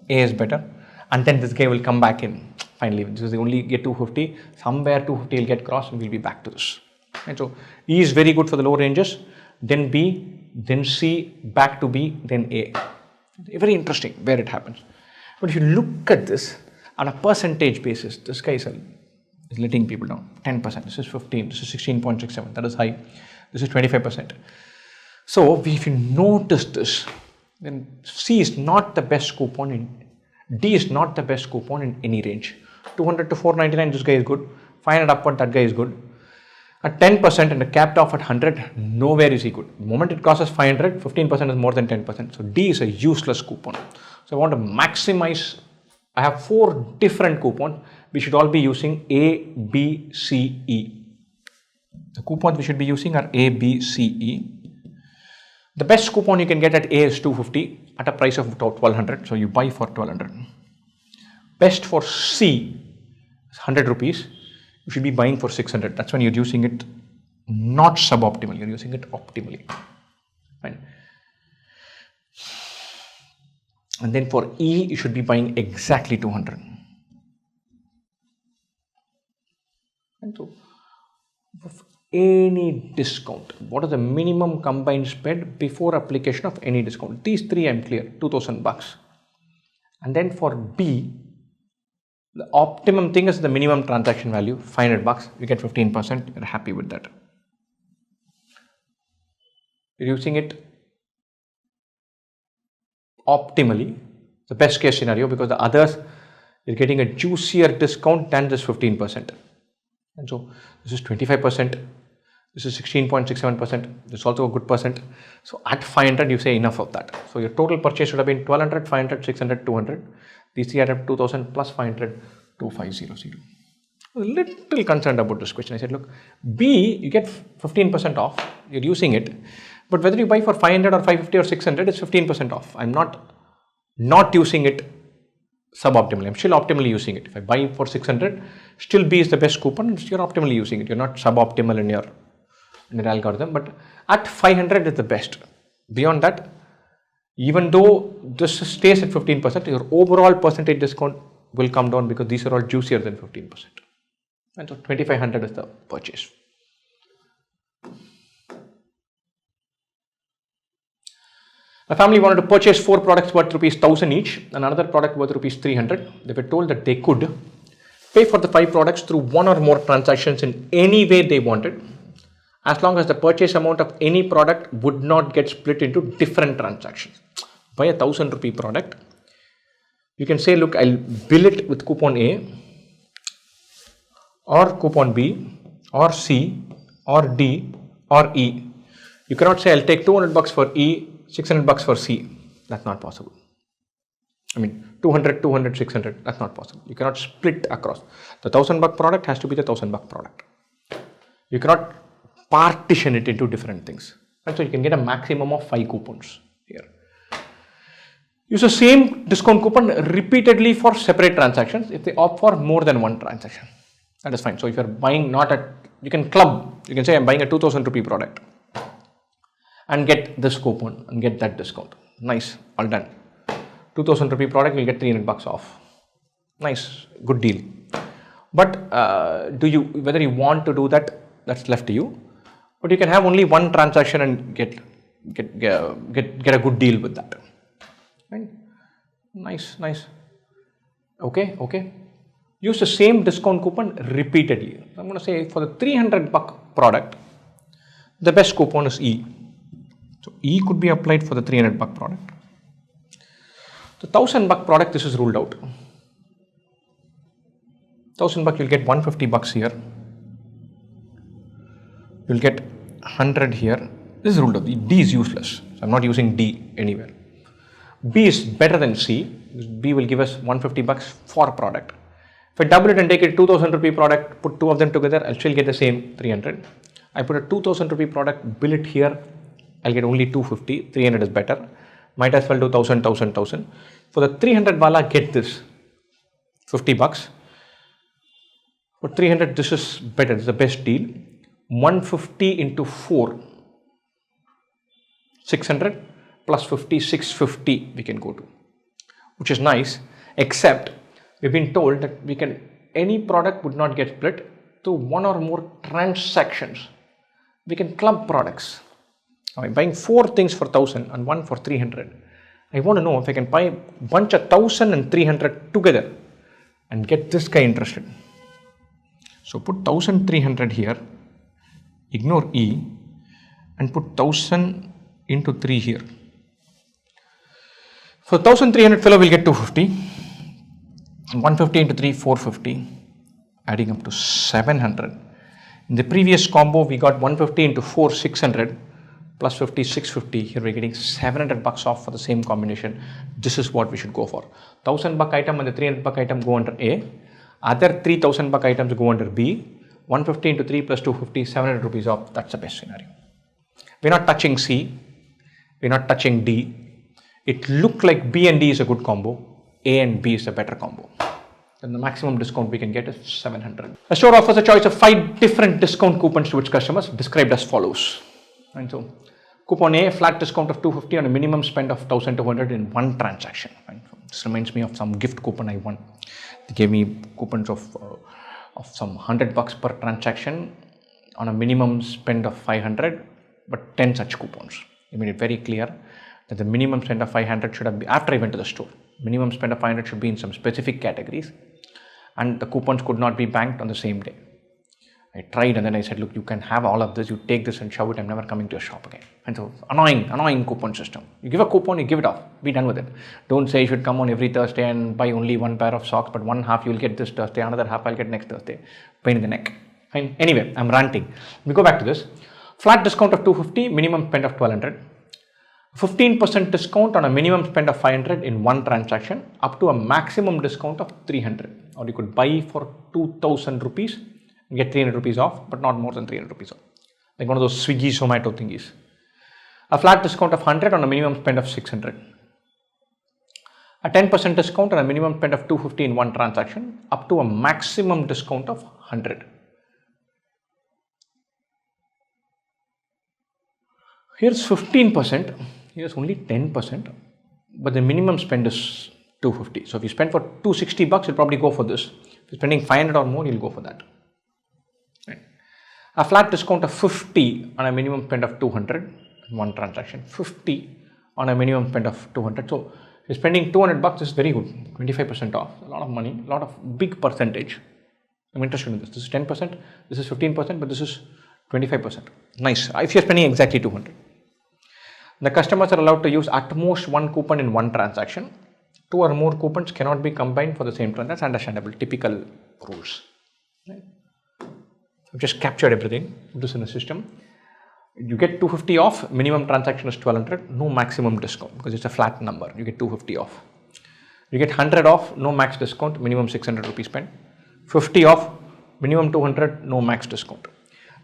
A is better. And then this guy will come back in. Finally, this is only get 250. Somewhere 250 will get crossed and we'll be back to this. And so E is very good for the low ranges. Then B, then C, back to B, then A. Very interesting where it happens. But if you look at this on a percentage basis, this guy is letting people down. 10%. This is 15. This is 16.67. That is high. This is 25%. So if you notice this, then C is not the best coupon in D is not the best coupon in any range. 200 to 499, this guy is good. 500 upward, that guy is good. At 10% and capped off at 100, nowhere is he good. The moment it crosses 500, 15% is more than 10%. So D is a useless coupon. So I want to maximize. I have 4 different coupons. We should all be using A, B, C, E. The coupons we should be using are A, B, C, E. The best coupon you can get at A is 250 at a price of 1200. So you buy for 1200. Best for C is 100 rupees. You should be buying for 600. That's when you're using it not suboptimal. You're using it optimally. Fine. And then for E, you should be buying exactly 200. And so, any discount, what is the minimum combined spend before application of any discount? These 3 I'm clear, 2000 bucks. And then for B, the optimum thing is the minimum transaction value, 500 bucks. You get 15%, you're happy with that. You're using it optimally, the best case scenario, because the others, you're getting a juicier discount than this 15%. And so this is 25%. This is 16.67%. This is also a good percent. So at 500, you say enough of that. So your total purchase should have been 1200, 500, 600, 200. These 3 add up 2000 plus 500, 2500. I was a little concerned about this question. I said, look, B, you get 15% off. You're using it. But whether you buy for 500 or 550 or 600, it's 15% off. I'm not using it suboptimally. I'm still optimally using it. If I buy for 600, still B is the best coupon. You're optimally using it. You're not suboptimal in your algorithm. But at 500 is the best. Beyond that, even though this stays at 15%, your overall percentage discount will come down because these are all juicier than 15%. And so 2500 is the purchase. A family wanted to purchase 4 products worth rupees 1000 each and another product worth rupees 300. They were told that they could pay for the 5 products through 1 or more transactions in any way they wanted, as long as the purchase amount of any product would not get split into different transactions. Buy a 1000 rupee product. You can say, look, I'll bill it with coupon A or coupon B or C or D or E. You cannot say, I'll take 200 bucks for E, 600 bucks for C. That's not possible. I mean, 200, 200, 600. That's not possible. You cannot split across. The 1000 buck product has to be the 1000 buck product. You cannot partition it into different things. And so you can get a maximum of 5 coupons here. Use the same discount coupon repeatedly for separate transactions if they opt for more than one transaction. That is fine. So if you are buying not at, you can club, you can say I'm buying a 2000 rupee product and get this coupon and get that discount. Nice, all done. 2000 rupee product will get 300 bucks off. Nice, good deal. But whether you want to do that, that's left to you. But you can have only one transaction and get a good deal with that. Right? Nice. Okay. Use the same discount coupon repeatedly. I'm going to say for the 300 buck product, the best coupon is E. So E could be applied for the 300 buck product. The 1000 buck product, this is ruled out. 1000 buck, you'll get 150 bucks here. You'll get 100 here. This is ruled out. D is useless. So I'm not using D anywhere. B is better than C. B will give us 150 bucks for product. If I double it and take it 2000 rupee product, put two of them together, I'll still get the same 300. I put a 2000 rupee product, bill it here, I'll get only 250. 300 is better. Might as well do 1000. For the 300 wala, get this 50 bucks. For 300, this is better. This is the best deal. 150 into 4, 600 plus 50, 650 we can go to, which is nice, except we've been told that any product would not get split to one or more transactions. We can club products. I'm buying 4 things for 1000 and 1 for 300. I want to know if I can buy a bunch of 1000 and 300 together and get this guy interested. So put 1300 here, ignore E, and put 1000 into 3 here. For 1300 fellow will get 250. 150 into 3, 450, adding up to 700. In the previous combo, we got 150 into 4, 600, plus 50, 650. Here we're getting 700 bucks off for the same combination. This is what we should go for. 1000 buck item and the 300 buck item go under A. Other 3000 buck items go under B. 150 into 3 plus 250, 700 rupees off. That's the best scenario. We're not touching C. We're not touching D. It looked like B and D is a good combo. A and B is a better combo. And the maximum discount we can get is 700. A store offers a choice of 5 different discount coupons to its customers, described as follows. And so, coupon A, flat discount of 250 on a minimum spend of 1200 in one transaction. And so this reminds me of some gift coupon I won. They gave me coupons of some 100 bucks per transaction on a minimum spend of 500, but 10 such coupons. They made it very clear that the minimum spend of 500 should have been, after I went to the store, minimum spend of 500 should be in some specific categories, and the coupons could not be banked on the same day. I tried and then I said, look, you can have all of this, you take this and shove it, I'm never coming to your shop again. And so, annoying coupon system. You give a coupon, you give it off, be done with it. Don't say you should come on every Thursday and buy only one pair of socks, but one half you will get this Thursday, another half I'll get next Thursday. Pain in the neck. Fine. Anyway, I'm ranting. We go back to this. Flat discount of 250, minimum spend of 1200. 15% discount on a minimum spend of 500 in one transaction, up to a maximum discount of 300. Or you could buy for 2000 rupees and get 300 rupees off, but not more than 300 rupees off. Like one of those Swiggy, Zomato thingies. A flat discount of 100 on a minimum spend of 600. A 10% discount on a minimum spend of 250 in one transaction, up to a maximum discount of 100. Here's 15%. Here's only 10%, but the minimum spend is 250. So if you spend for 260 bucks, you'll probably go for this. If you're spending 500 or more, you'll go for that. Right. A flat discount of 50 on a minimum spend of 200 in one transaction. 50 on a minimum spend of 200. So if you're spending 200 bucks, this is very good. 25% off. A lot of money, a lot of big percentage. I'm interested in this. This is 10%, this is 15%, but this is 25%. Nice. If you're spending exactly 200. The customers are allowed to use at most one coupon in one transaction. 2 or more coupons cannot be combined for the same transaction. That's understandable, typical rules. Right? I've just captured everything, put this in a system. You get 250 off, minimum transaction is 1200, no maximum discount because it's a flat number. You get 250 off. You get 100 off, no max discount, minimum 600 rupees spent. 50 off, minimum 200, no max discount.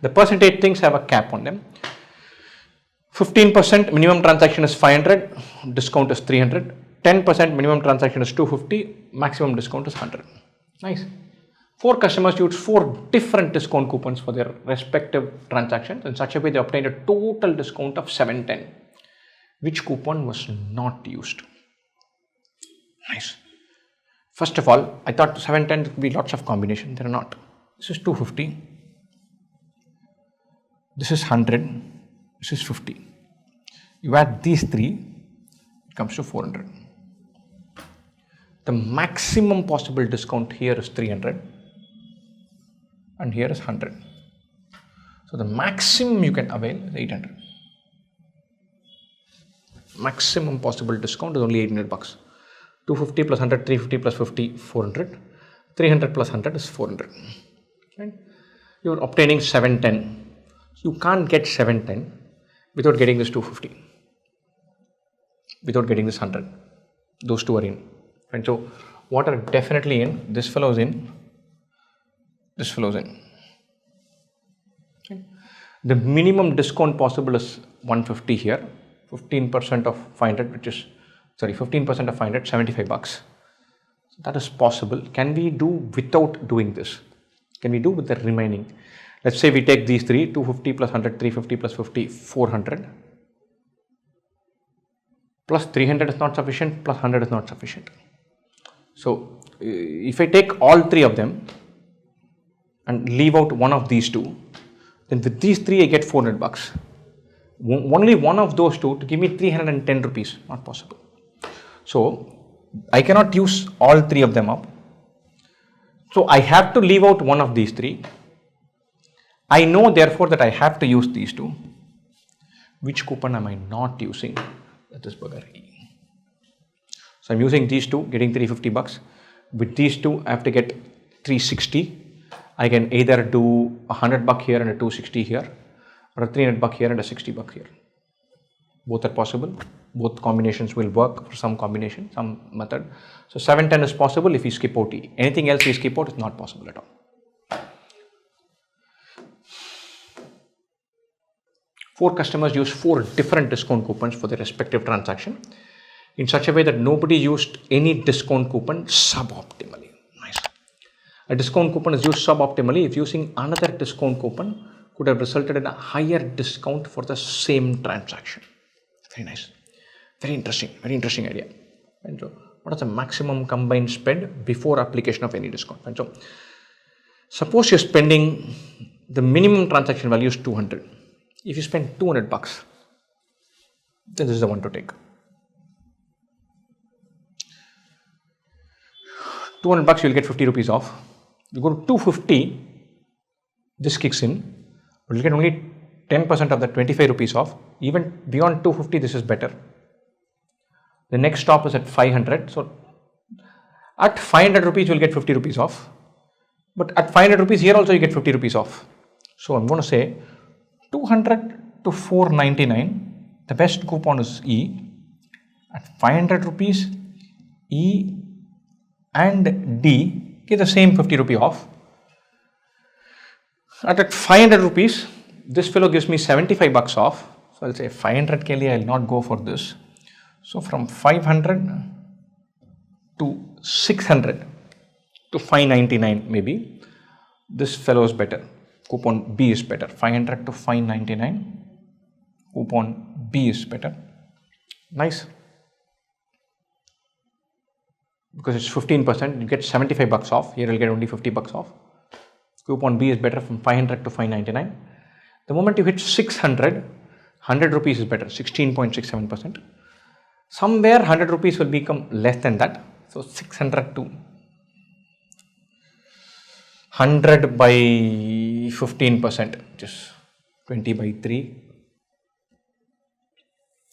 The percentage things have a cap on them. 15% minimum transaction is 500, discount is 300. 10% minimum transaction is 250, maximum discount is 100. Nice. 4 customers used 4 different discount coupons for their respective transactions. In such a way, they obtained a total discount of 710. Which coupon was not used? Nice. First of all, I thought 710 would be lots of combinations. There are not. This is 250. This is 100. This is 50. You add these 3, it comes to 400. The maximum possible discount here is 300 and here is 100. So the maximum you can avail is 800. Maximum possible discount is only 800 bucks. 250 plus 100, 350 plus 50, 400. 300 plus 100 is 400. Right? You are obtaining 710. You can't get 710 without getting this 250. Without getting this 100. Those two are in. And so what are definitely in? This fellow is in. This fellow is in. Okay. The minimum discount possible is 150 here. 15% of 500, which is, sorry, 15% of 500, 75 bucks. So that is possible. Can we do without doing this? Can we do with the remaining? Let's say we take these 3, 250 plus 100, 350 plus 50, 400. Plus 300 is not sufficient, plus 100 is not sufficient. So if I take all 3 of them and leave out one of these 2, then with these 3 I get 400 bucks. Only one of those 2 to give me 310 rupees, not possible. So I cannot use all 3 of them up. So I have to leave out one of these 3. I know therefore that I have to use these 2. Which coupon am I not using? That is bugger E. So I'm using these 2, getting 350 bucks. With these 2, I have to get 360. I can either do 100 buck here and a 260 here, or a 300 buck here and a 60 buck here. Both are possible. Both combinations will work for some combination, some method. So 710 is possible if we skip out E. Anything else we skip out is not possible at all. Four customers used 4 different discount coupons for their respective transaction in such a way that nobody used any discount coupon suboptimally. Nice. A discount coupon is used suboptimally if using another discount coupon could have resulted in a higher discount for the same transaction. Very nice. Very interesting idea. And so, what is the maximum combined spend before application of any discount? And so, suppose you're spending, the minimum transaction value is 200. If you spend 200 bucks, then this is the one to take. 200 bucks, you'll get 50 rupees off. You go to 250, this kicks in, but you'll get only 10% of the 25 rupees off. Even beyond 250, this is better. The next stop is at 500. So at 500 rupees, you'll get 50 rupees off. But at 500 rupees, here also you get 50 rupees off. So I'm going to say 200 to 499, the best coupon is E. At 500 rupees, E and D get the same 50 rupee off. At 500 rupees, this fellow gives me 75 bucks off. So I'll say 500 Kelly, I'll not go for this. So from 500 to 600 to 599 maybe, this fellow is better. Coupon B is better. 500 to 599, coupon B is better. Nice. Because it's 15%, you get 75 bucks off. Here you'll get only 50 bucks off. Coupon B is better from 500 to 599. The moment you hit 600, 100 rupees is better, 16.67%. Somewhere 100 rupees will become less than that. So 600 to 100 by 15%, which is 20 by 3,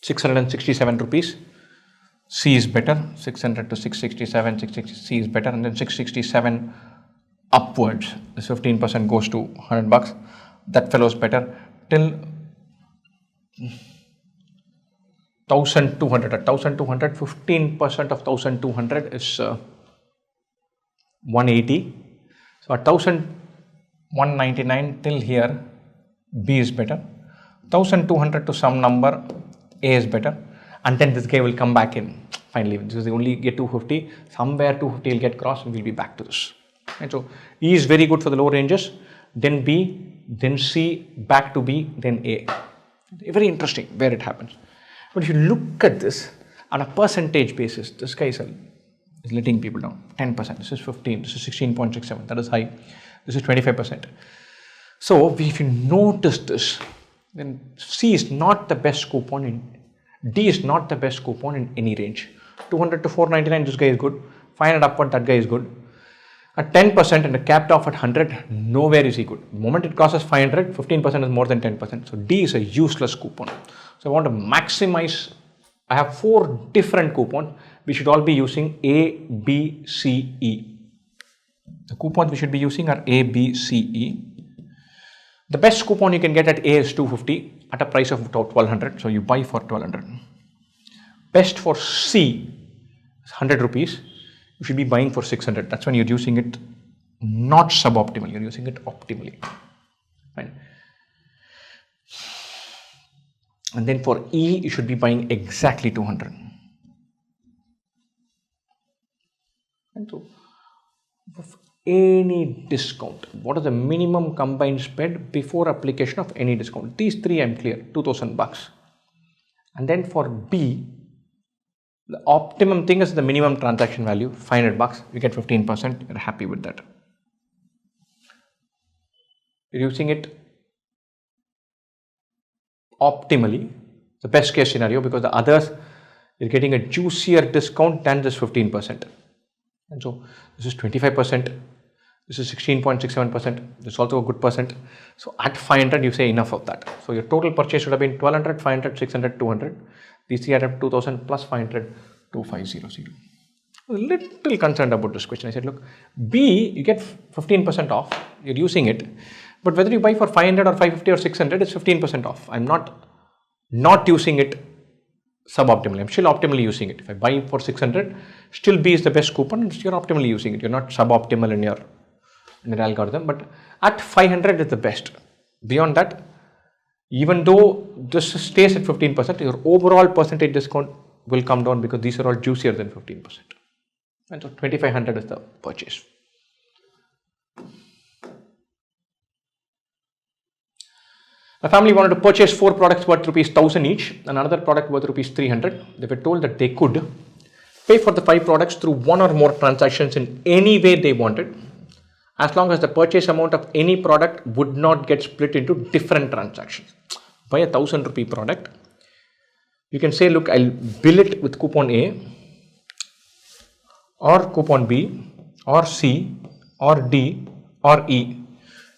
667 rupees. C is better, 600 to 667, 660, C is better, and then 667 upwards. This 15% goes to 100 bucks. That fellow is better till 1200. At 1200, 15% of 1200 is 180. So at 1199 till here, B is better. 1200 to some number, A is better. And then this guy will come back in. finally, because they only get 250, somewhere 250 will get crossed and we'll be back to this. And so E is very good for the low ranges, then B, then C, back to B, then A. Very interesting where it happens. But if you look at this on a percentage basis, this guy is letting people down. 10%, this is 15, this is 16.67, that is high, this is 25%. So if you notice this, then C is not the best coupon in, D is not the best coupon in any range. 200 to 499, this guy is good. 500 upward, that guy is good. At 10% and capped off at 100, nowhere is he good. The moment it crosses 500, 15% is more than 10%. So D is a useless coupon. So I want to maximize. I have 4 different coupons. We should all be using A, B, C, E. The coupons we should be using are A, B, C, E. The best coupon you can get at A is 250 at a price of 1200. So you buy for 1200. Best for C is 100 rupees. You should be buying for 600. That's when you're using it not suboptimal. You're using it optimally. Right? And then for E, you should be buying exactly 200. And so, any discount, what is the minimum combined spread before application of any discount? These 3 I'm clear, 2000 bucks. And then for B, the optimum thing is the minimum transaction value, 500 bucks. You get 15%. You're happy with that. You're using it optimally, the best case scenario, because the others, you're getting a juicier discount than this 15%. And so this is 25%. This is 16.67%. This is also a good percent. So at 500, you say enough of that. So your total purchase should have been 1200, 500, 600, 200. These 3 add up 2000 plus 500, 2500. I was a little concerned about this question. I said, look, B, you get 15% off. You're using it. But whether you buy for 500 or 550 or 600, it's 15% off. I'm not using it suboptimally. I'm still optimally using it. If I buy for 600, still B is the best coupon. And you're optimally using it. You're not suboptimal in your algorithm. But at 500 is the best. Beyond that, even though this stays at 15%, your overall percentage discount will come down because these are all juicier than 15%. And so 2500 is the purchase. A family wanted to purchase 4 products worth rupees 1000 each and another product worth rupees 300. They were told that they could pay for the 5 products through 1 or more transactions in any way they wanted, as long as the purchase amount of any product would not get split into different transactions. Buy a 1000 rupee product. You can say, look, I'll bill it with coupon A or coupon B or C or D or E.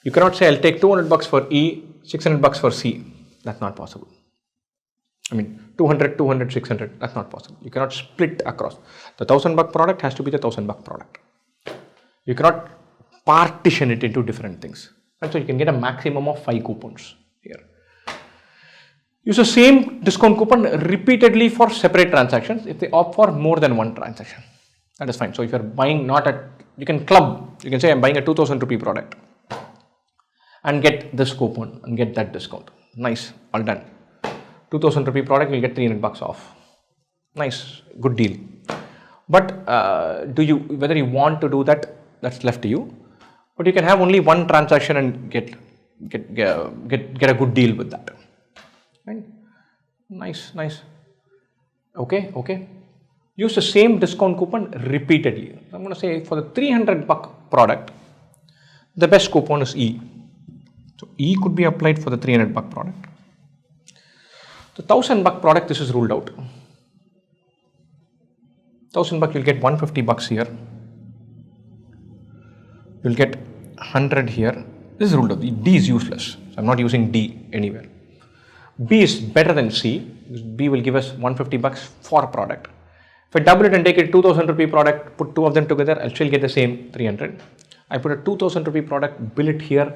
You cannot say, I'll take 200 bucks for E, 600 bucks for C. That's not possible. I mean, 200, 200, 600. That's not possible. You cannot split across. The 1000 buck product has to be the 1000 buck product. You cannot partition it into different things. And so you can get a maximum of 5 coupons here. Use the same discount coupon repeatedly for separate transactions if they opt for more than 1 transaction. That is fine. So if you're buying not at, you can club, you can say I'm buying a 2000 rupee product and get this coupon and get that discount. Nice, all done. 2000 rupee product will get 300 bucks off. Nice, good deal. But whether you want to do that, that's left to you. But you can have only 1 transaction and get a good deal with that. Right? Nice. Okay. Use the same discount coupon repeatedly. I'm going to say for the 300 buck product, the best coupon is E. So E could be applied for the 300 buck product. The 1000 buck product, this is ruled out. 1000 buck, you'll get 150 bucks here. You'll get 100 here. This is ruled out. D is useless. So I'm not using D anywhere. B is better than C. B will give us 150 bucks for a product. If I double it and take it 2000 rupee product, put 2 of them together, I'll still get the same 300. I put a 2000 rupee product, bill it here,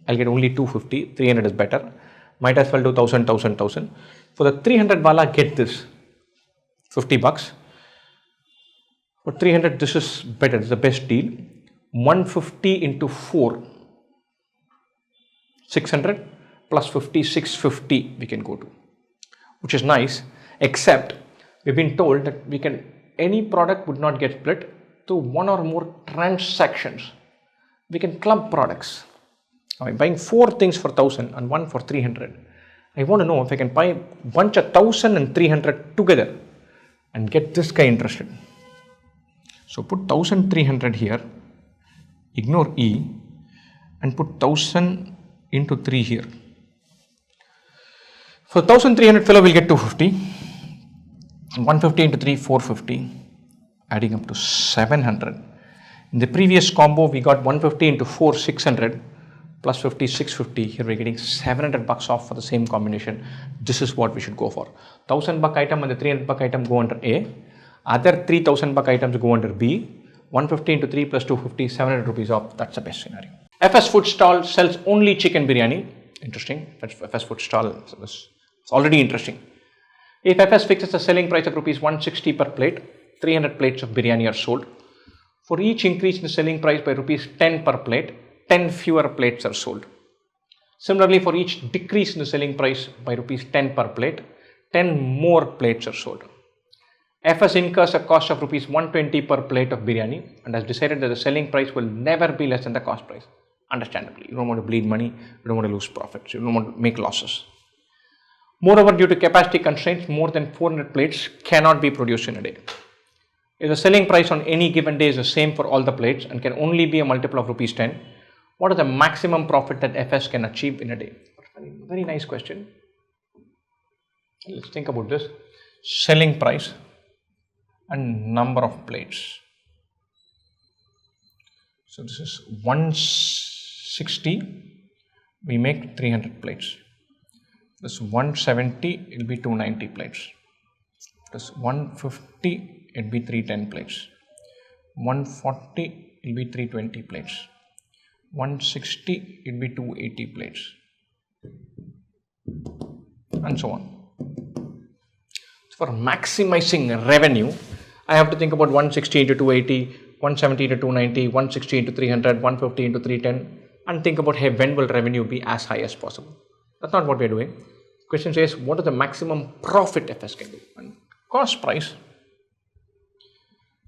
I'll get only 250. 300 is better. Might as well do 1000. For the 300 wala, get this 50 bucks. For 300, this is better. This is the best deal. 150 into 4, 600 plus 50, 650 we can go to, which is nice, except we've been told that any product would not get split to one or more transactions. We can club products. I'm buying 4 things for 1,000 and 1 for 300. I want to know if I can buy a bunch of 1,000 and 300 together and get this guy interested. So put 1,300 here, ignore E, and put 1,000 into 3 here. For 1,300 fellow will get 250, 150 into 3, 450, adding up to 700. In the previous combo, we got 150 into 4, 600, plus 50, 650. Here we're getting 700 bucks off for the same combination. This is what we should go for. 1,000 buck item and the 300 buck item go under A. Other 3,000 buck items go under B. 150 into 3 plus 250, 700 rupees off. That's the best scenario. FS Food Stall sells only chicken biryani. Interesting. FS Food Stall is already interesting. If FS fixes the selling price of rupees 160 per plate, 300 plates of biryani are sold. For each increase in the selling price by rupees 10 per plate, 10 fewer plates are sold. Similarly, for each decrease in the selling price by rupees 10 per plate, 10 more plates are sold. FS incurs a cost of rupees 120 per plate of biryani and has decided that the selling price will never be less than the cost price. Understandably, you don't want to bleed money, you don't want to lose profits, you don't want to make losses. Moreover, due to capacity constraints, more than 400 plates cannot be produced in a day. If the selling price on any given day is the same for all the plates and can only be a multiple of rupees 10, what is the maximum profit that FS can achieve in a day? Very nice question. Let's think about this. Selling price and number of plates. So this is 160, we make 300 plates. This 170, it will be 290 plates. This 150, it will be 310 plates. 140, it will be 320 plates. 160, it will be 280 plates. And so on. For maximizing revenue, I have to think about 160 into 280, 170 into 290, 160 into 300, 150 into 310, and think about, hey, when will revenue be as high as possible? That's not what we are doing. The question says, what is the maximum profit FS can do? And cost price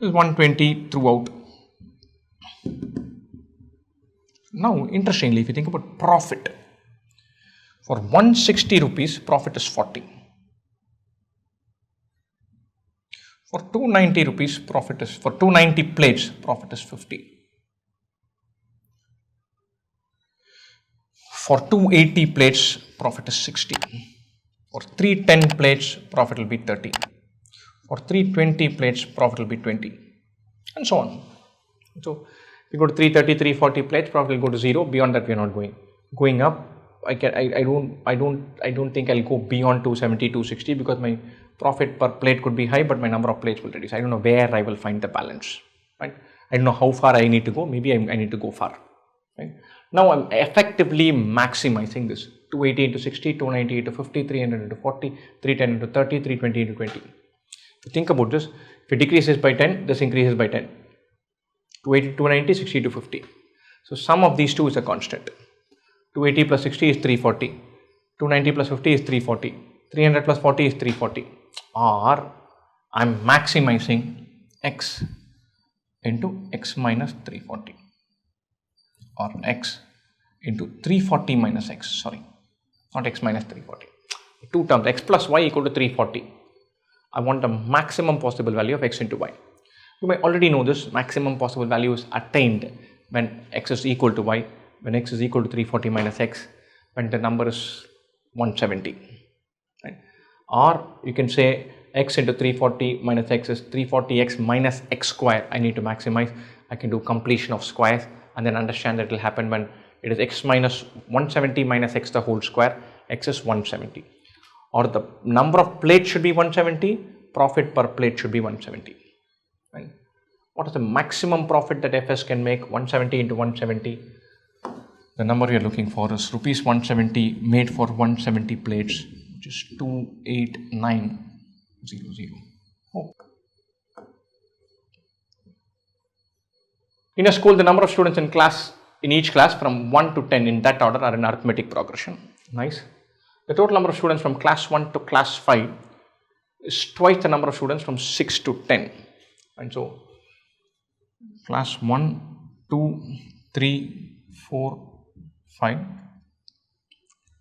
is 120 throughout. Now, interestingly, if you think about profit, for 160 rupees, profit is 40. For 290 rupees, profit is, for 290 plates, profit is 50. For 280 plates, profit is 60. For 310 plates, profit will be 30. For 320 plates, profit will be 20. And so on. So, if you go to 330, 340 plates, profit will go to 0. Beyond that, we are not going. Going up, I don't think I'll go beyond 270, 260 because my profit per plate could be high, but my number of plates will reduce. I don't know where I will find the balance, right? I don't know how far I need to go. Maybe I need to go far, right? Now I'm effectively maximizing this. 280 into 60, 290 into 50, 300 into 40, 310 into 30, 320 into 20. If you think about this, if it decreases by 10, this increases by 10. 280 to 290, 60 to 50. So sum of these two is a constant. 280 plus 60 is 340. 290 plus 50 is 340. 300 plus 40 is 340. Or I'm maximizing x into x minus 340. Or x into 340 minus x. Sorry, not x minus 340. Two terms, x plus y equal to 340. I want the maximum possible value of x into y. You may already know this. Maximum possible value is attained when x is equal to y, when x is equal to 340 minus x, when the number is 170. Right? Or you can say x into 340 minus x is 340x minus x square. I need to maximize. I can do completion of squares and then understand that it will happen when it is x minus 170 minus x the whole square. X is 170. Or the number of plates should be 170. Profit per plate should be 170. Right? What is the maximum profit that FS can make? 170 into 170. The number we are looking for is rupees 170 made for 170 plates, which is 28900. Oh. In a school, the number of students in each class from 1 to 10 in that order are in arithmetic progression. Nice. The total number of students from class 1 to class 5 is twice the number of students from 6 to 10. And so class 1, 2, 3, 4, 5,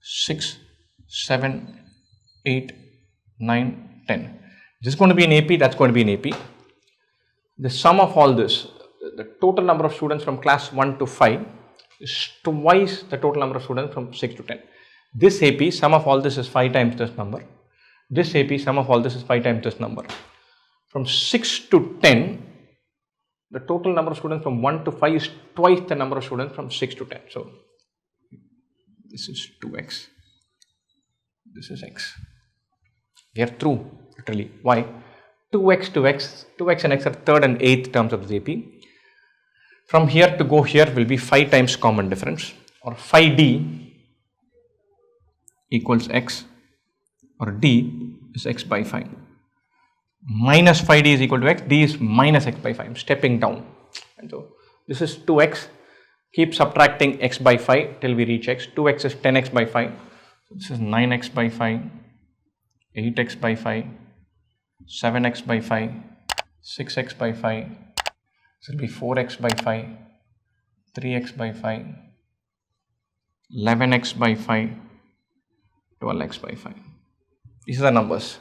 6, 7, 8, 9, 10. This is going to be an AP, that's going to be an AP. The sum of all this, the total number of students from class 1 to 5 is twice the total number of students from 6 to 10. This AP, sum of all this is 5 times this number. This AP, sum of all this is 5 times this number. From 6 to 10, the total number of students from 1 to 5 is twice the number of students from 6 to 10. So, this is 2x. This is x. We are through, literally. Why? 2x and x are third and eighth terms of the AP. From here to go here will be 5 times common difference, or 5d equals x, or d is x by 5. Minus 5d is equal to x, d is minus x by 5. I'm stepping down. And so this is 2x. Keep subtracting x by 5 till we reach x. 2x is 10x by 5. So this is 9x by 5, 8x by 5, 7x by 5, 6x by 5. This will be 4x by 5, 3x by 5, 11x by 5, 12x by 5. These are the numbers.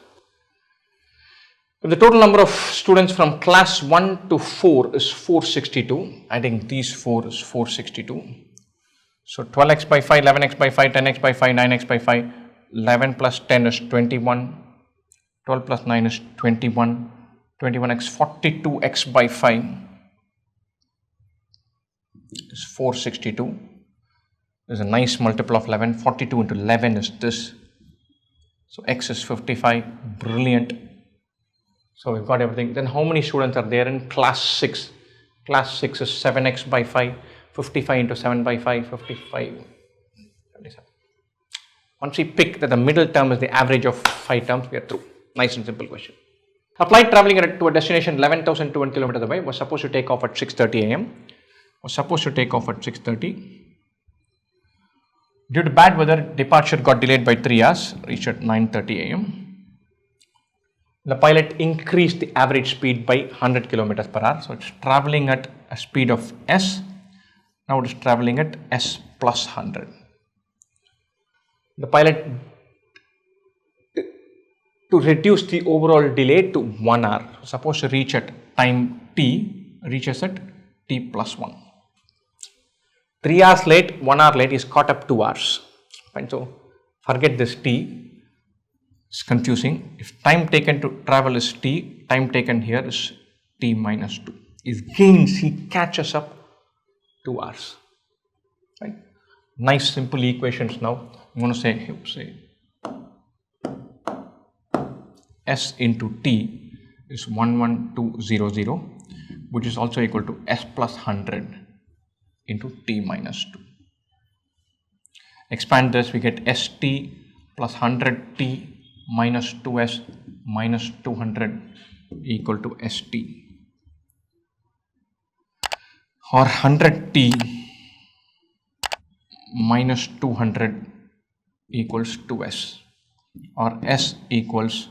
If the total number of students from class 1 to 4 is 462, adding these 4 is 462. So 12x by 5, 11x by 5, 10x by 5, 9x by 5, 11 plus 10 is 21, 12 plus 9 is 21, 21x, 42x by 5 is 462. There's a nice multiple of 11, 42 into 11 is this. So x is 55, brilliant. So we've got everything. Then how many students are there in class 6? Class 6 is 7x by 5, 55 into 7 by 5, 55, 77. Once we pick that the middle term is the average of 5 terms, we are through. Nice and simple question. A flight traveling to a destination 11,200 kilometers away was supposed to take off at 6:30 a.m. Was supposed to take off at 6:30. Due to bad weather, departure got delayed by 3 hours, reached at 9:30 a.m. The pilot increased the average speed by 100 kilometers per hour. So it's traveling at a speed of s. Now it is traveling at s plus 100. The pilot, to reduce the overall delay to 1 hour, supposed to reach at time t, reaches at t plus 1. 3 hours late, 1 hour late is caught up 2 hours. Fine. So forget this t. It's confusing. If time taken to travel is t, time taken here is t minus 2. If gains, he catches up 2 hours. Right? Nice simple equations now. I'm going to say s into t is 11200, which is also equal to s plus 100 into t minus 2. Expand this, we get st plus 100t minus 2s minus 200 equal to st, or 100t minus 200 equals 2s, or s equals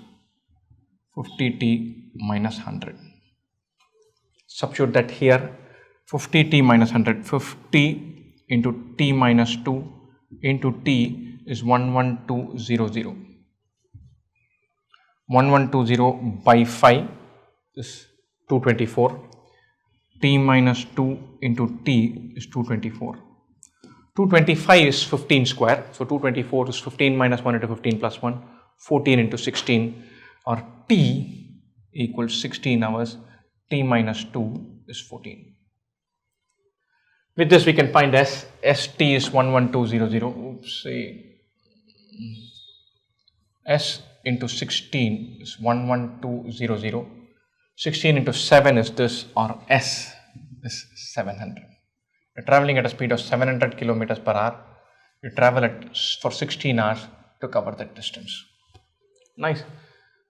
50t minus 100. Substitute that here. 50t minus 100, 50 into t minus 2 into t is 11200. 1120 by 5 is 224. T minus 2 into t is 224. 225 is 15 square. So 224 is 15 minus 1 into 15 plus 1, 14 into 16, or t equals 16 hours. T minus 2 is 14. With this we can find s. St is 11200. Oops, say s into 16 is 11200. 16 into 7 is this, or s is 700. You're traveling at a speed of 700 kilometers per hour. You travel for 16 hours to cover that distance. Nice.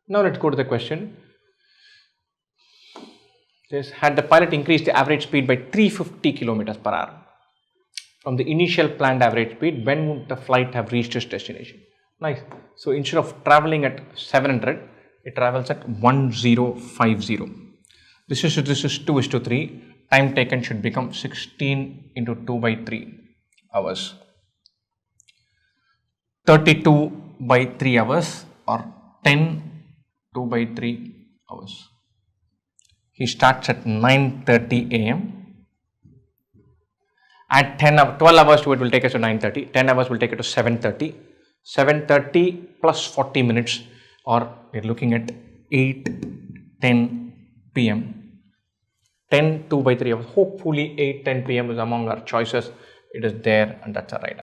Now let's go to the question. This had the pilot increased the average speed by 350 kilometers per hour from the initial planned average speed, when would the flight have reached its destination? Nice. So instead of traveling at 700, it travels at 1050. This is 2:3. Time taken should become 16 into 2 by 3 hours. 32 by 3 hours or 10 2 by 3 hours. He starts at 9:30 a.m. At 12 hours to it will take us to 9:30. 10 hours will take it to 7:30. 7:30 plus 40 minutes, or we're looking at 8:10 p.m. 10 2 by 3 hours. Hopefully 8:10 p.m. is among our choices. It is there, and that's our right.